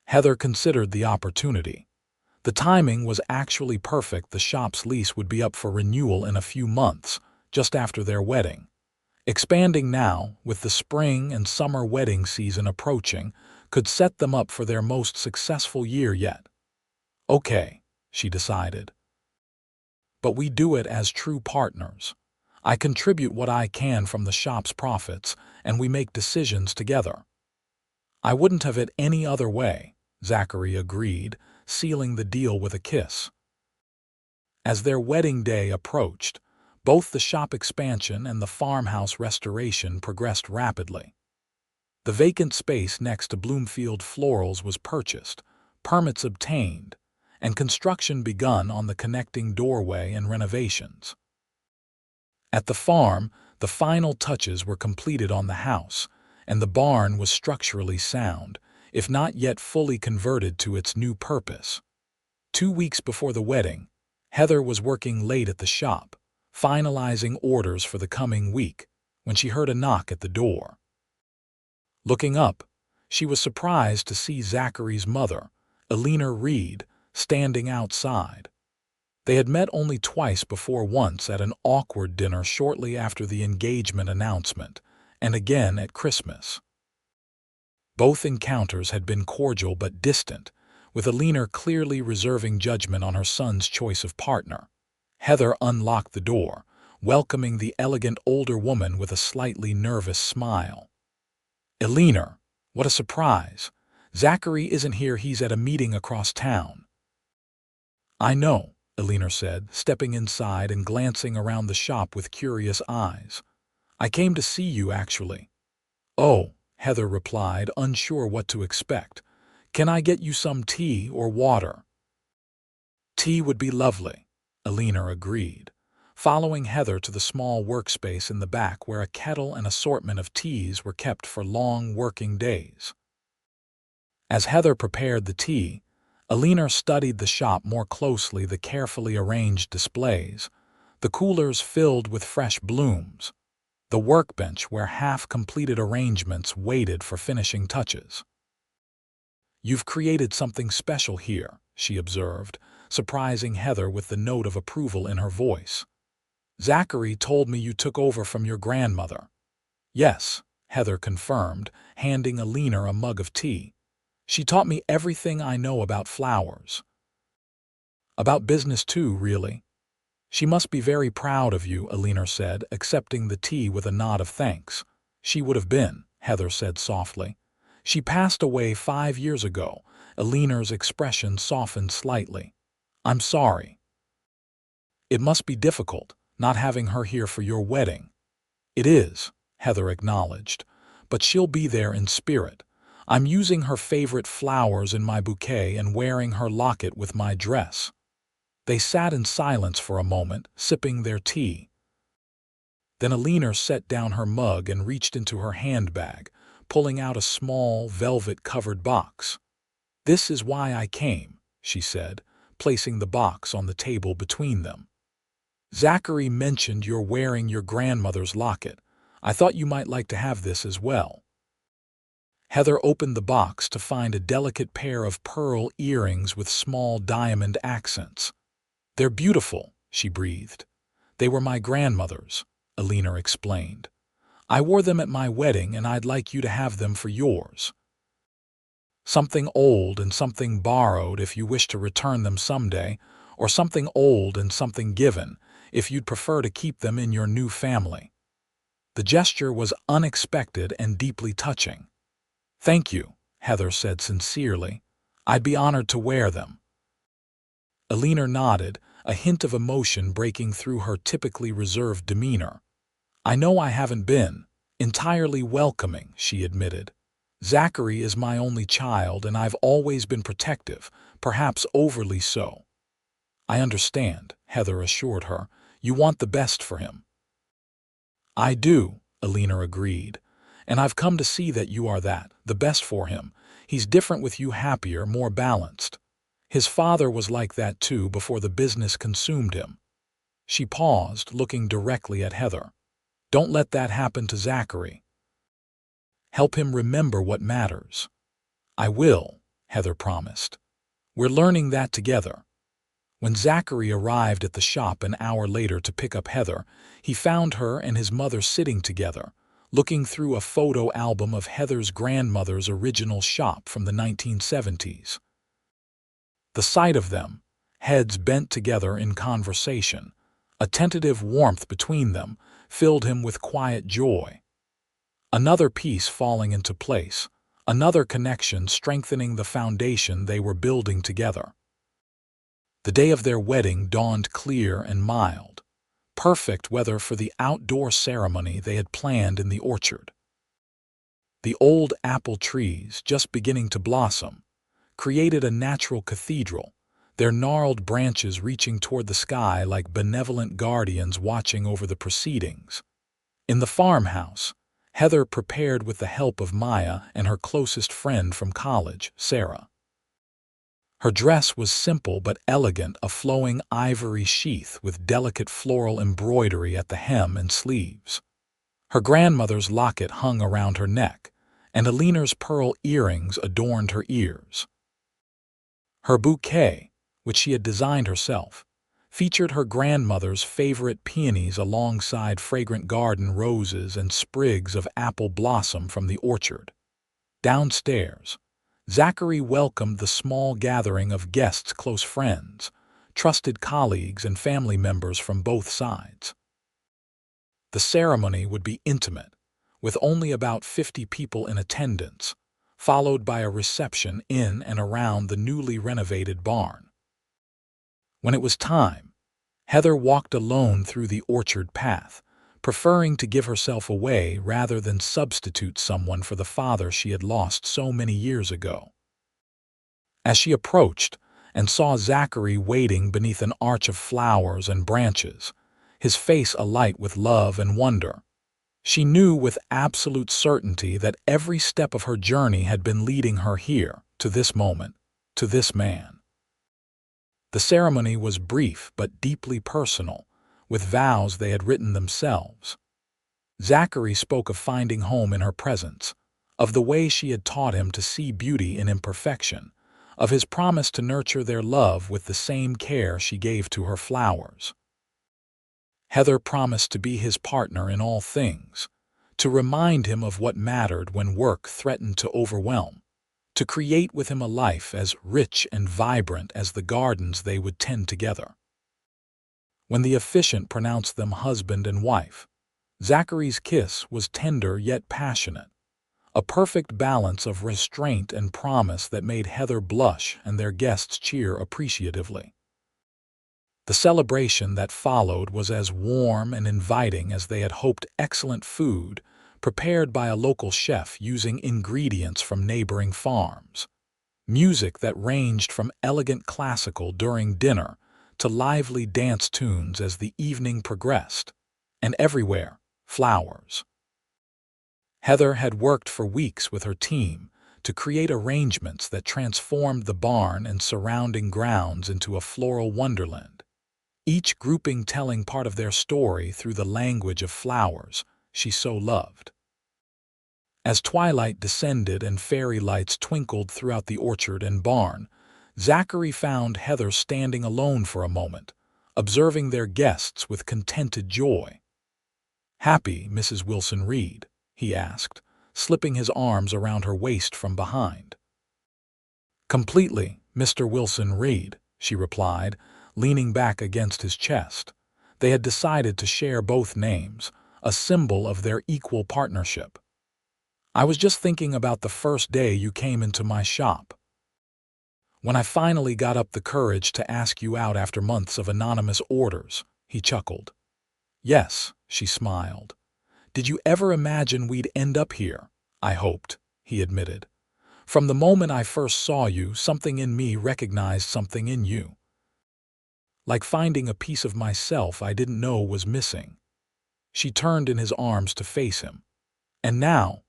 Heather considered the opportunity. The timing was actually perfect. The shop's lease would be up for renewal in a few months, just after their wedding. Expanding now, with the spring and summer wedding season approaching, could set them up for their most successful year yet. Okay, she decided. But we do it as true partners. I contribute what I can from the shop's profits, and we make decisions together. I wouldn't have it any other way, Zachary agreed, sealing the deal with a kiss. As their wedding day approached, both the shop expansion and the farmhouse restoration progressed rapidly. The vacant space next to Bloomfield Florals was purchased, permits obtained, and construction begun on the connecting doorway and renovations. At the farm, the final touches were completed on the house, and the barn was structurally sound, if not yet fully converted to its new purpose. 2 weeks before the wedding, Heather was working late at the shop, finalizing orders for the coming week, when she heard a knock at the door. Looking up, she was surprised to see Zachary's mother, Millionaire Reed, standing outside. They had met only twice before, once at an awkward dinner shortly after the engagement announcement, and again at Christmas. Both encounters had been cordial but distant, with Millionaire clearly reserving judgment on her son's choice of partner. Heather unlocked the door, welcoming the elegant older woman with a slightly nervous smile. Millionaire, what a surprise! Zachary isn't here, he's at a meeting across town. I know, Millionaire said, stepping inside and glancing around the shop with curious eyes. I came to see you, actually. Oh, Heather replied, unsure what to expect. Can I get you some tea or water? Tea would be lovely, Millionaire agreed, following Heather to the small workspace in the back where a kettle and assortment of teas were kept for long working days. As Heather prepared the tea, Millionaire studied the shop more closely, the carefully arranged displays, the coolers filled with fresh blooms, the workbench where half-completed arrangements waited for finishing touches. You've created something special here, she observed, surprising Heather with the note of approval in her voice. Zachary told me you took over from your grandmother. Yes, Heather confirmed, handing Millionaire a mug of tea. She taught me everything I know about flowers. About business too, really. She must be very proud of you, Millionaire said, accepting the tea with a nod of thanks. She would have been, Heather said softly. She passed away 5 years ago. Millionaire's expression softened slightly. I'm sorry. It must be difficult, not having her here for your wedding. "It is," Heather acknowledged, "but she'll be there in spirit. I'm using her favorite flowers in my bouquet and wearing her locket with my dress." They sat in silence for a moment, sipping their tea. Then Alina set down her mug and reached into her handbag, pulling out a small, velvet-covered box. "This is why I came," she said, placing the box on the table between them. "Zachary mentioned you're wearing your grandmother's locket. I thought you might like to have this as well." Heather opened the box to find a delicate pair of pearl earrings with small diamond accents. "They're beautiful," she breathed. "They were my grandmother's," Alina explained. "I wore them at my wedding and I'd like you to have them for yours. Something old and something borrowed if you wish to return them someday, or something old and something given if you'd prefer to keep them in your new family." The gesture was unexpected and deeply touching. "Thank you," Heather said sincerely. "I'd be honored to wear them." Alina nodded, a hint of emotion breaking through her typically reserved demeanor. "I know I haven't been entirely welcoming," she admitted. "Zachary is my only child and I've always been protective, perhaps overly so." "I understand," Heather assured her. "You want the best for him." "I do," Alina agreed. "And I've come to see that you are that, the best for him. He's different with you, happier, more balanced. His father was like that too before the business consumed him." She paused, looking directly at Heather. "Don't let that happen to Zachary. Help him remember what matters." "I will," Heather promised. "We're learning that together." When Zachary arrived at the shop an hour later to pick up Heather, he found her and his mother sitting together, looking through a photo album of Heather's grandmother's original shop from the 1970s. The sight of them, heads bent together in conversation, a tentative warmth between them, filled him with quiet joy. Another piece falling into place, another connection strengthening the foundation they were building together. The day of their wedding dawned clear and mild, perfect weather for the outdoor ceremony they had planned in the orchard. The old apple trees, just beginning to blossom, created a natural cathedral, their gnarled branches reaching toward the sky like benevolent guardians watching over the proceedings. In the farmhouse, Heather prepared with the help of Maya and her closest friend from college, Sarah. Her dress was simple but elegant, a flowing ivory sheath with delicate floral embroidery at the hem and sleeves. Her grandmother's locket hung around her neck, and Alina's pearl earrings adorned her ears. Her bouquet, which she had designed herself, featured her grandmother's favorite peonies alongside fragrant garden roses and sprigs of apple blossom from the orchard. Downstairs, Zachary welcomed the small gathering of guests, close friends, trusted colleagues, and family members from both sides. The ceremony would be intimate, with only about 50 people in attendance, followed by a reception in and around the newly renovated barn. When it was time, Heather walked alone through the orchard path, preferring to give herself away rather than substitute someone for the father she had lost so many years ago. As she approached and saw Zachary waiting beneath an arch of flowers and branches, his face alight with love and wonder, she knew with absolute certainty that every step of her journey had been leading her here, to this moment, to this man. The ceremony was brief but deeply personal, with vows they had written themselves. Zachary spoke of finding home in her presence, of the way she had taught him to see beauty in imperfection, of his promise to nurture their love with the same care she gave to her flowers. Heather promised to be his partner in all things, to remind him of what mattered when work threatened to overwhelm, to create with him a life as rich and vibrant as the gardens they would tend together. When the officiant pronounced them husband and wife, Zachary's kiss was tender yet passionate, a perfect balance of restraint and promise that made Heather blush and their guests cheer appreciatively. The celebration that followed was as warm and inviting as they had hoped. Excellent food, prepared by a local chef using ingredients from neighboring farms. Music that ranged from elegant classical during dinner to lively dance tunes as the evening progressed. And everywhere, flowers. Heather had worked for weeks with her team to create arrangements that transformed the barn and surrounding grounds into a floral wonderland, each grouping telling part of their story through the language of flowers she so loved. As twilight descended and fairy lights twinkled throughout the orchard and barn, Zachary found Heather standing alone for a moment, observing their guests with contented joy. "Happy, Mrs. Wilson Reed?" he asked, slipping his arms around her waist from behind. "Completely, Mr. Wilson Reed," she replied, leaning back against his chest. They had decided to share both names, a symbol of their equal partnership. "I was just thinking about the first day you came into my shop. When I finally got up the courage to ask you out after months of anonymous orders," he chuckled. "Yes," she smiled. "Did you ever imagine we'd end up here?" "I hoped," he admitted. "From the moment I first saw you, something in me recognized something in you. Like finding a piece of myself I didn't know was missing." She turned in his arms to face him. "And now,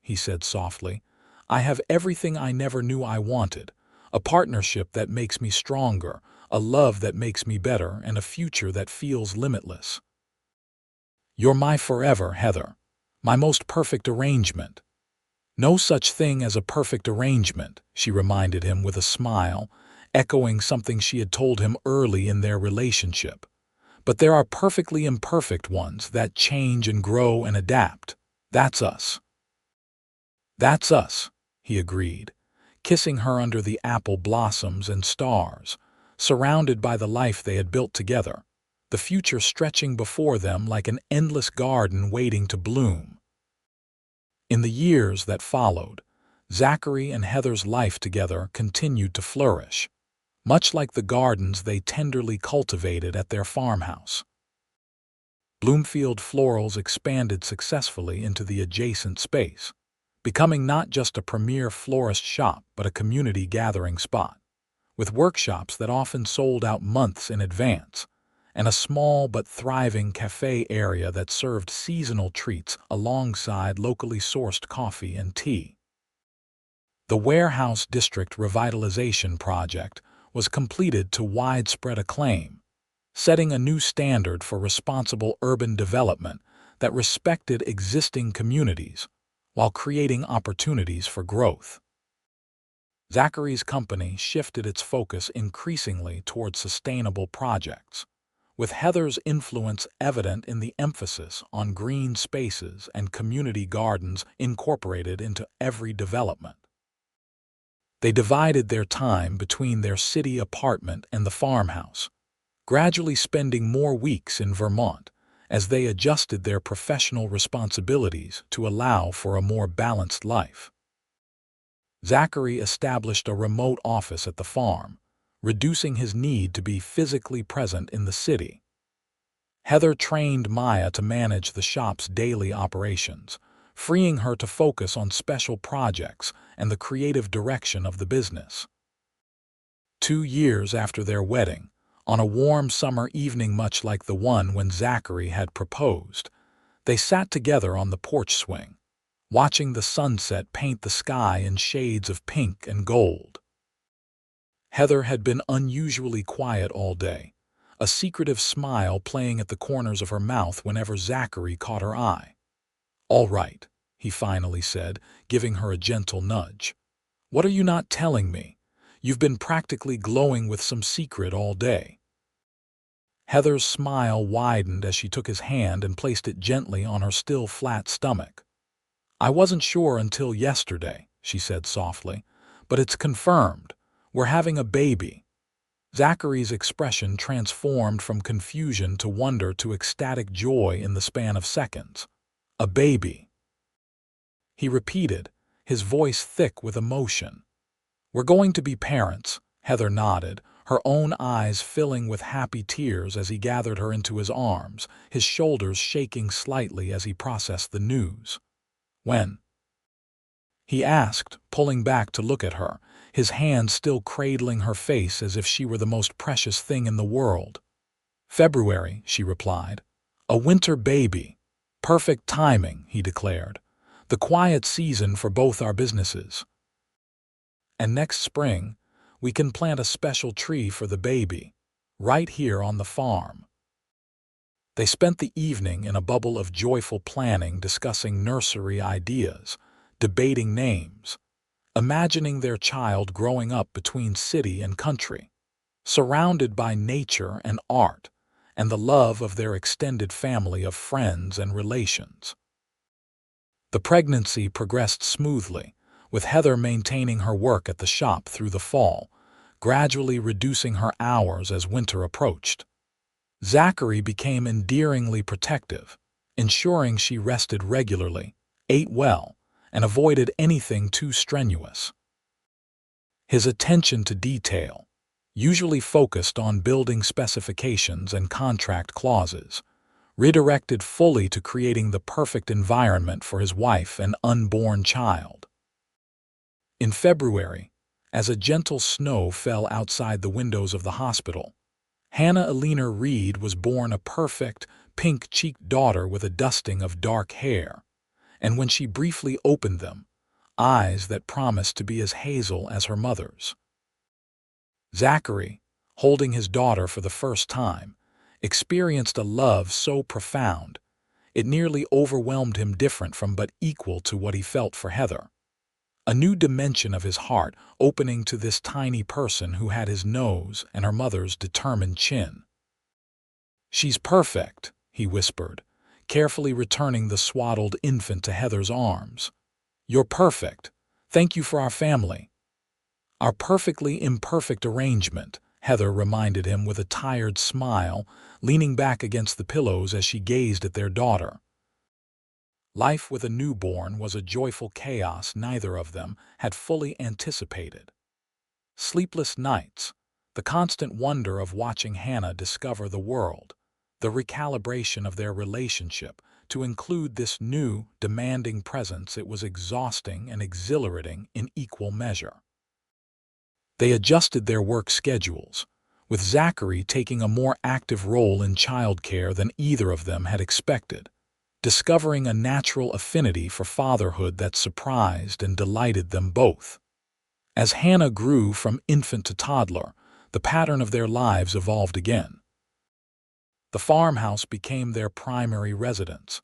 he said softly, "I have everything I never knew I wanted, a partnership that makes me stronger, a love that makes me better, and a future that feels limitless. You're my forever, Heather, my most perfect arrangement." "No such thing as a perfect arrangement," she reminded him with a smile, echoing something she had told him early in their relationship. "But there are perfectly imperfect ones that change and grow and adapt. That's us." "That's us," he agreed, kissing her under the apple blossoms and stars, surrounded by the life they had built together, the future stretching before them like an endless garden waiting to bloom. In the years that followed, Zachary and Heather's life together continued to flourish, much like the gardens they tenderly cultivated at their farmhouse. Bloomfield Florals expanded successfully into the adjacent space, becoming not just a premier florist shop but a community gathering spot, with workshops that often sold out months in advance, and a small but thriving cafe area that served seasonal treats alongside locally sourced coffee and tea. The Warehouse District Revitalization Project was completed to widespread acclaim, setting a new standard for responsible urban development that respected existing communities while creating opportunities for growth. Zachary's company shifted its focus increasingly toward sustainable projects, with Heather's influence evident in the emphasis on green spaces and community gardens incorporated into every development. They divided their time between their city apartment and the farmhouse, gradually spending more weeks in Vermont as they adjusted their professional responsibilities to allow for a more balanced life. Zachary established a remote office at the farm, reducing his need to be physically present in the city. Heather trained Maya to manage the shop's daily operations, freeing her to focus on special projects and the creative direction of the business. 2 years after their wedding, on a warm summer evening much like the one when Zachary had proposed, they sat together on the porch swing, watching the sunset paint the sky in shades of pink and gold. Heather had been unusually quiet all day, a secretive smile playing at the corners of her mouth whenever Zachary caught her eye. "All right," he finally said, giving her a gentle nudge. "What are you not telling me? You've been practically glowing with some secret all day." Heather's smile widened as she took his hand and placed it gently on her still flat stomach. "I wasn't sure until yesterday," she said softly, "but it's confirmed. We're having a baby." Zachary's expression transformed from confusion to wonder to ecstatic joy in the span of seconds. "A baby," he repeated, his voice thick with emotion. "We're going to be parents," Heather nodded, her own eyes filling with happy tears as he gathered her into his arms, his shoulders shaking slightly as he processed the news. "When?" he asked, pulling back to look at her, his hand still cradling her face as if she were the most precious thing in the world. "February," she replied. "A winter baby. Perfect timing," he declared. "The quiet season for both our businesses. And next spring, we can plant a special tree for the baby, right here on the farm." They spent the evening in a bubble of joyful planning, discussing nursery ideas, debating names, imagining their child growing up between city and country, surrounded by nature and art, and the love of their extended family of friends and relations. The pregnancy progressed smoothly, with Heather maintaining her work at the shop through the fall, gradually reducing her hours as winter approached. Zachary became endearingly protective, ensuring she rested regularly, ate well, and avoided anything too strenuous. His attention to detail, usually focused on building specifications and contract clauses, redirected fully to creating the perfect environment for his wife and unborn child. In February, as a gentle snow fell outside the windows of the hospital, Hannah Eleanor Reed was born, a perfect, pink-cheeked daughter with a dusting of dark hair, and when she briefly opened them, eyes that promised to be as hazel as her mother's. Zachary, holding his daughter for the first time, experienced a love so profound, it nearly overwhelmed him, different from but equal to what he felt for Heather. A new dimension of his heart opening to this tiny person who had his nose and her mother's determined chin. "She's perfect," he whispered, carefully returning the swaddled infant to Heather's arms. "You're perfect. Thank you for our family." "Our perfectly imperfect arrangement," Heather reminded him with a tired smile, leaning back against the pillows as she gazed at their daughter. Life with a newborn was a joyful chaos neither of them had fully anticipated. Sleepless nights, the constant wonder of watching Hannah discover the world, the recalibration of their relationship to include this new, demanding presence, it was exhausting and exhilarating in equal measure. They adjusted their work schedules, with Zachary taking a more active role in childcare than either of them had expected, discovering a natural affinity for fatherhood that surprised and delighted them both. As Hannah grew from infant to toddler, the pattern of their lives evolved again. The farmhouse became their primary residence,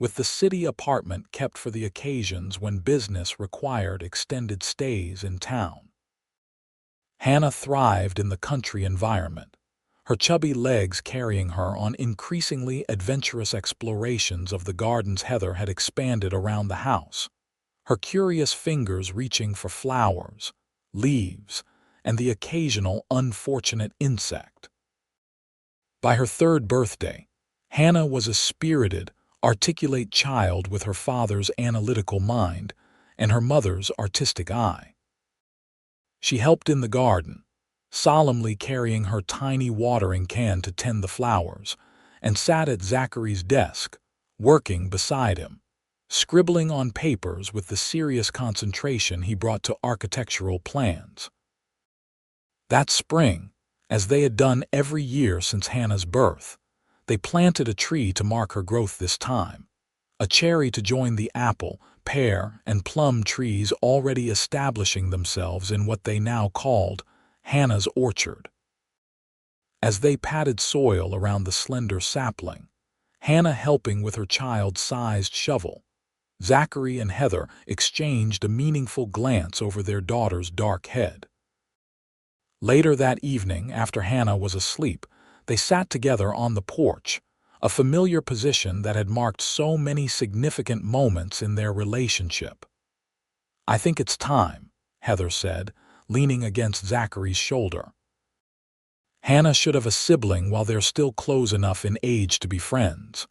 with the city apartment kept for the occasions when business required extended stays in town. Hannah thrived in the country environment, her chubby legs carrying her on increasingly adventurous explorations of the gardens Heather had expanded around the house, her curious fingers reaching for flowers, leaves, and the occasional unfortunate insect. By her third birthday, Hannah was a spirited, articulate child with her father's analytical mind and her mother's artistic eye. She helped in the garden, solemnly carrying her tiny watering can to tend the flowers, and sat at Zachary's desk, working beside him, scribbling on papers with the serious concentration he brought to architectural plans. That spring, as they had done every year since Hannah's birth, they planted a tree to mark her growth this time, a cherry to join the apple, pear, and plum trees already establishing themselves in what they now called Hannah's orchard. As they patted soil around the slender sapling, Hannah helping with her child-sized shovel, Zachary and Heather exchanged a meaningful glance over their daughter's dark head. Later that evening, after Hannah was asleep, they sat together on the porch, a familiar position that had marked so many significant moments in their relationship. "I think it's time," Heather said, leaning against Zachary's shoulder. "Hannah should have a sibling while they're still close enough in age to be friends."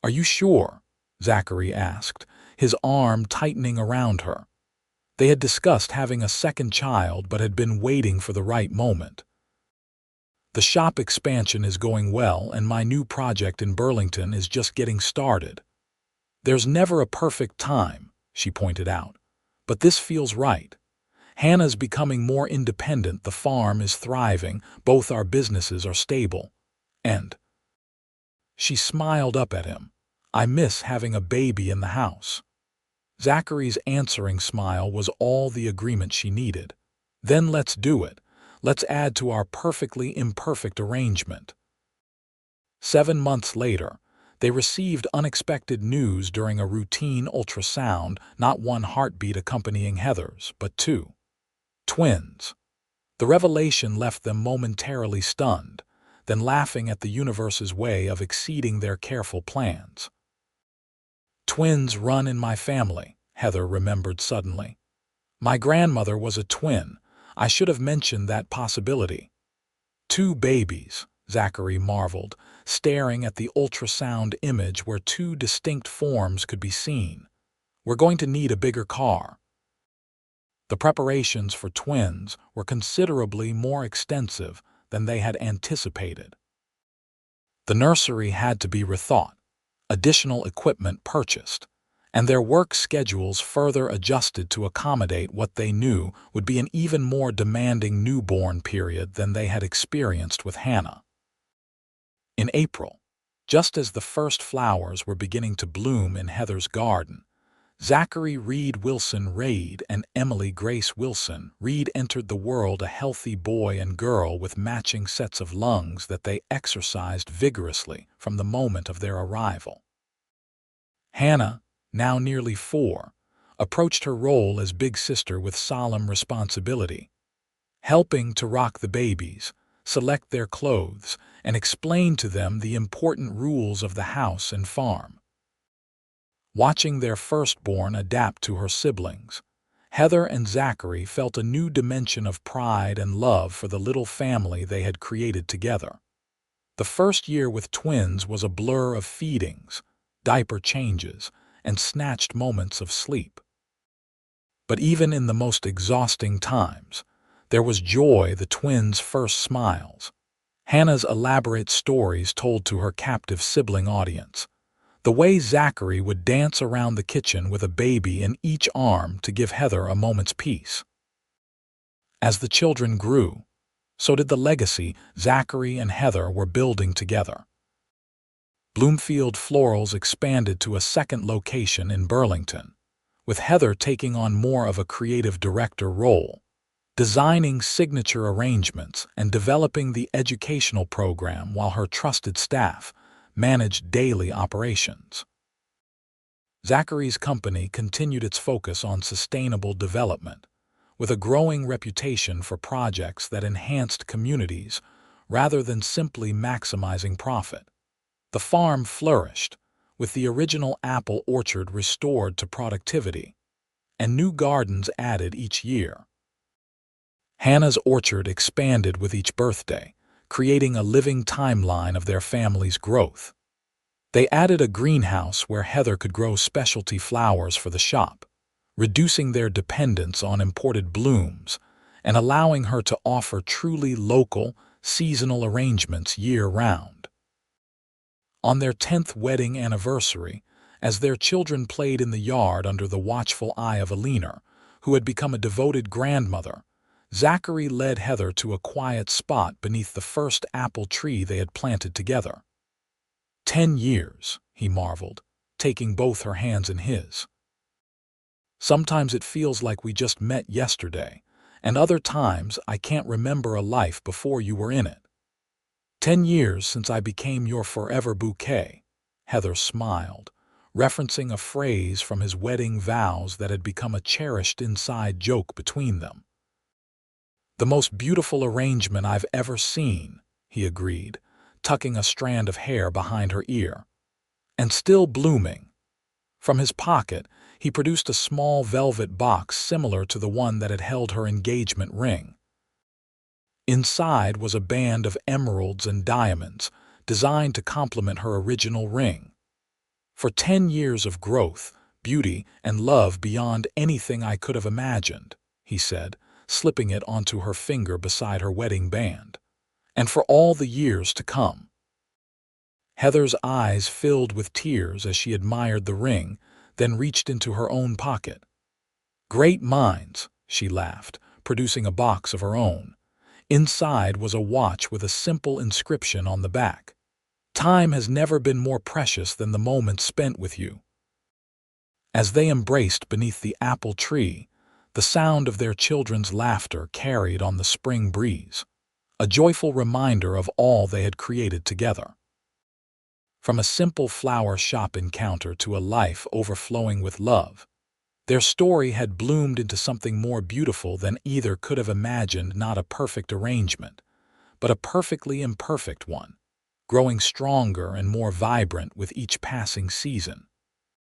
"Are you sure?" Zachary asked, his arm tightening around her. They had discussed having a second child but had been waiting for the right moment. The shop expansion is going well, and my new project in Burlington is just getting started. There's never a perfect time, she pointed out, but this feels right. Hannah's becoming more independent, the farm is thriving, both our businesses are stable. And she smiled up at him. I miss having a baby in the house. Zachary's answering smile was all the agreement she needed. Then let's do it. Let's add to our perfectly imperfect arrangement. 7 months later, they received unexpected news during a routine ultrasound, not one heartbeat accompanying Heather's, but two. Twins. The revelation left them momentarily stunned, then laughing at the universe's way of exceeding their careful plans. Twins run in my family, Heather remembered suddenly. My grandmother was a twin. I should have mentioned that possibility. 2 babies, Zachary marveled, staring at the ultrasound image where 2 distinct forms could be seen. We're going to need a bigger car. The preparations for twins were considerably more extensive than they had anticipated. The nursery had to be rethought, additional equipment purchased, and their work schedules further adjusted to accommodate what they knew would be an even more demanding newborn period than they had experienced with Hannah. In April, just as the first flowers were beginning to bloom in Heather's garden, Zachary Reed Wilson Reed and Emily Grace Wilson Reed entered the world a healthy boy and girl with matching sets of lungs that they exercised vigorously from the moment of their arrival. Hannah, now nearly 4, approached her role as big sister with solemn responsibility, helping to rock the babies, select their clothes, and explain to them the important rules of the house and farm. Watching their firstborn adapt to her siblings, Heather and Zachary felt a new dimension of pride and love for the little family they had created together. The first year with twins was a blur of feedings, diaper changes, and snatched moments of sleep. But even in the most exhausting times, there was joy, the twins' first smiles, Hannah's elaborate stories told to her captive sibling audience, the way Zachary would dance around the kitchen with a baby in each arm to give Heather a moment's peace. As the children grew, so did the legacy Zachary and Heather were building together. Bloomfield Florals expanded to a second location in Burlington, with Heather taking on more of a creative director role, designing signature arrangements and developing the educational program while her trusted staff managed daily operations. Zachary's company continued its focus on sustainable development, with a growing reputation for projects that enhanced communities rather than simply maximizing profit. The farm flourished, with the original apple orchard restored to productivity, and new gardens added each year. Hannah's orchard expanded with each birthday, creating a living timeline of their family's growth. They added a greenhouse where Heather could grow specialty flowers for the shop, reducing their dependence on imported blooms and allowing her to offer truly local, seasonal arrangements year-round. On their 10th wedding anniversary, as their children played in the yard under the watchful eye of Alina, who had become a devoted grandmother, Zachary led Heather to a quiet spot beneath the first apple tree they had planted together. 10 years, he marveled, taking both her hands in his. Sometimes it feels like we just met yesterday, and other times I can't remember a life before you were in it. 10 years since I became your forever bouquet, Heather smiled, referencing a phrase from his wedding vows that had become a cherished inside joke between them. The most beautiful arrangement I've ever seen, he agreed, tucking a strand of hair behind her ear. And still blooming. From his pocket, he produced a small velvet box similar to the one that had held her engagement ring. Inside was a band of emeralds and diamonds, designed to complement her original ring. For 10 years of growth, beauty, and love beyond anything I could have imagined, he said, slipping it onto her finger beside her wedding band. and for all the years to come. Heather's eyes filled with tears as she admired the ring, then reached into her own pocket. "Great minds," she laughed, producing a box of her own. Inside was a watch with a simple inscription on the back. "Time has never been more precious than the moments spent with you." As they embraced beneath the apple tree, the sound of their children's laughter carried on the spring breeze, a joyful reminder of all they had created together. From a simple flower shop encounter to a life overflowing with love, their story had bloomed into something more beautiful than either could have imagined. Not a perfect arrangement, but a perfectly imperfect one, growing stronger and more vibrant with each passing season.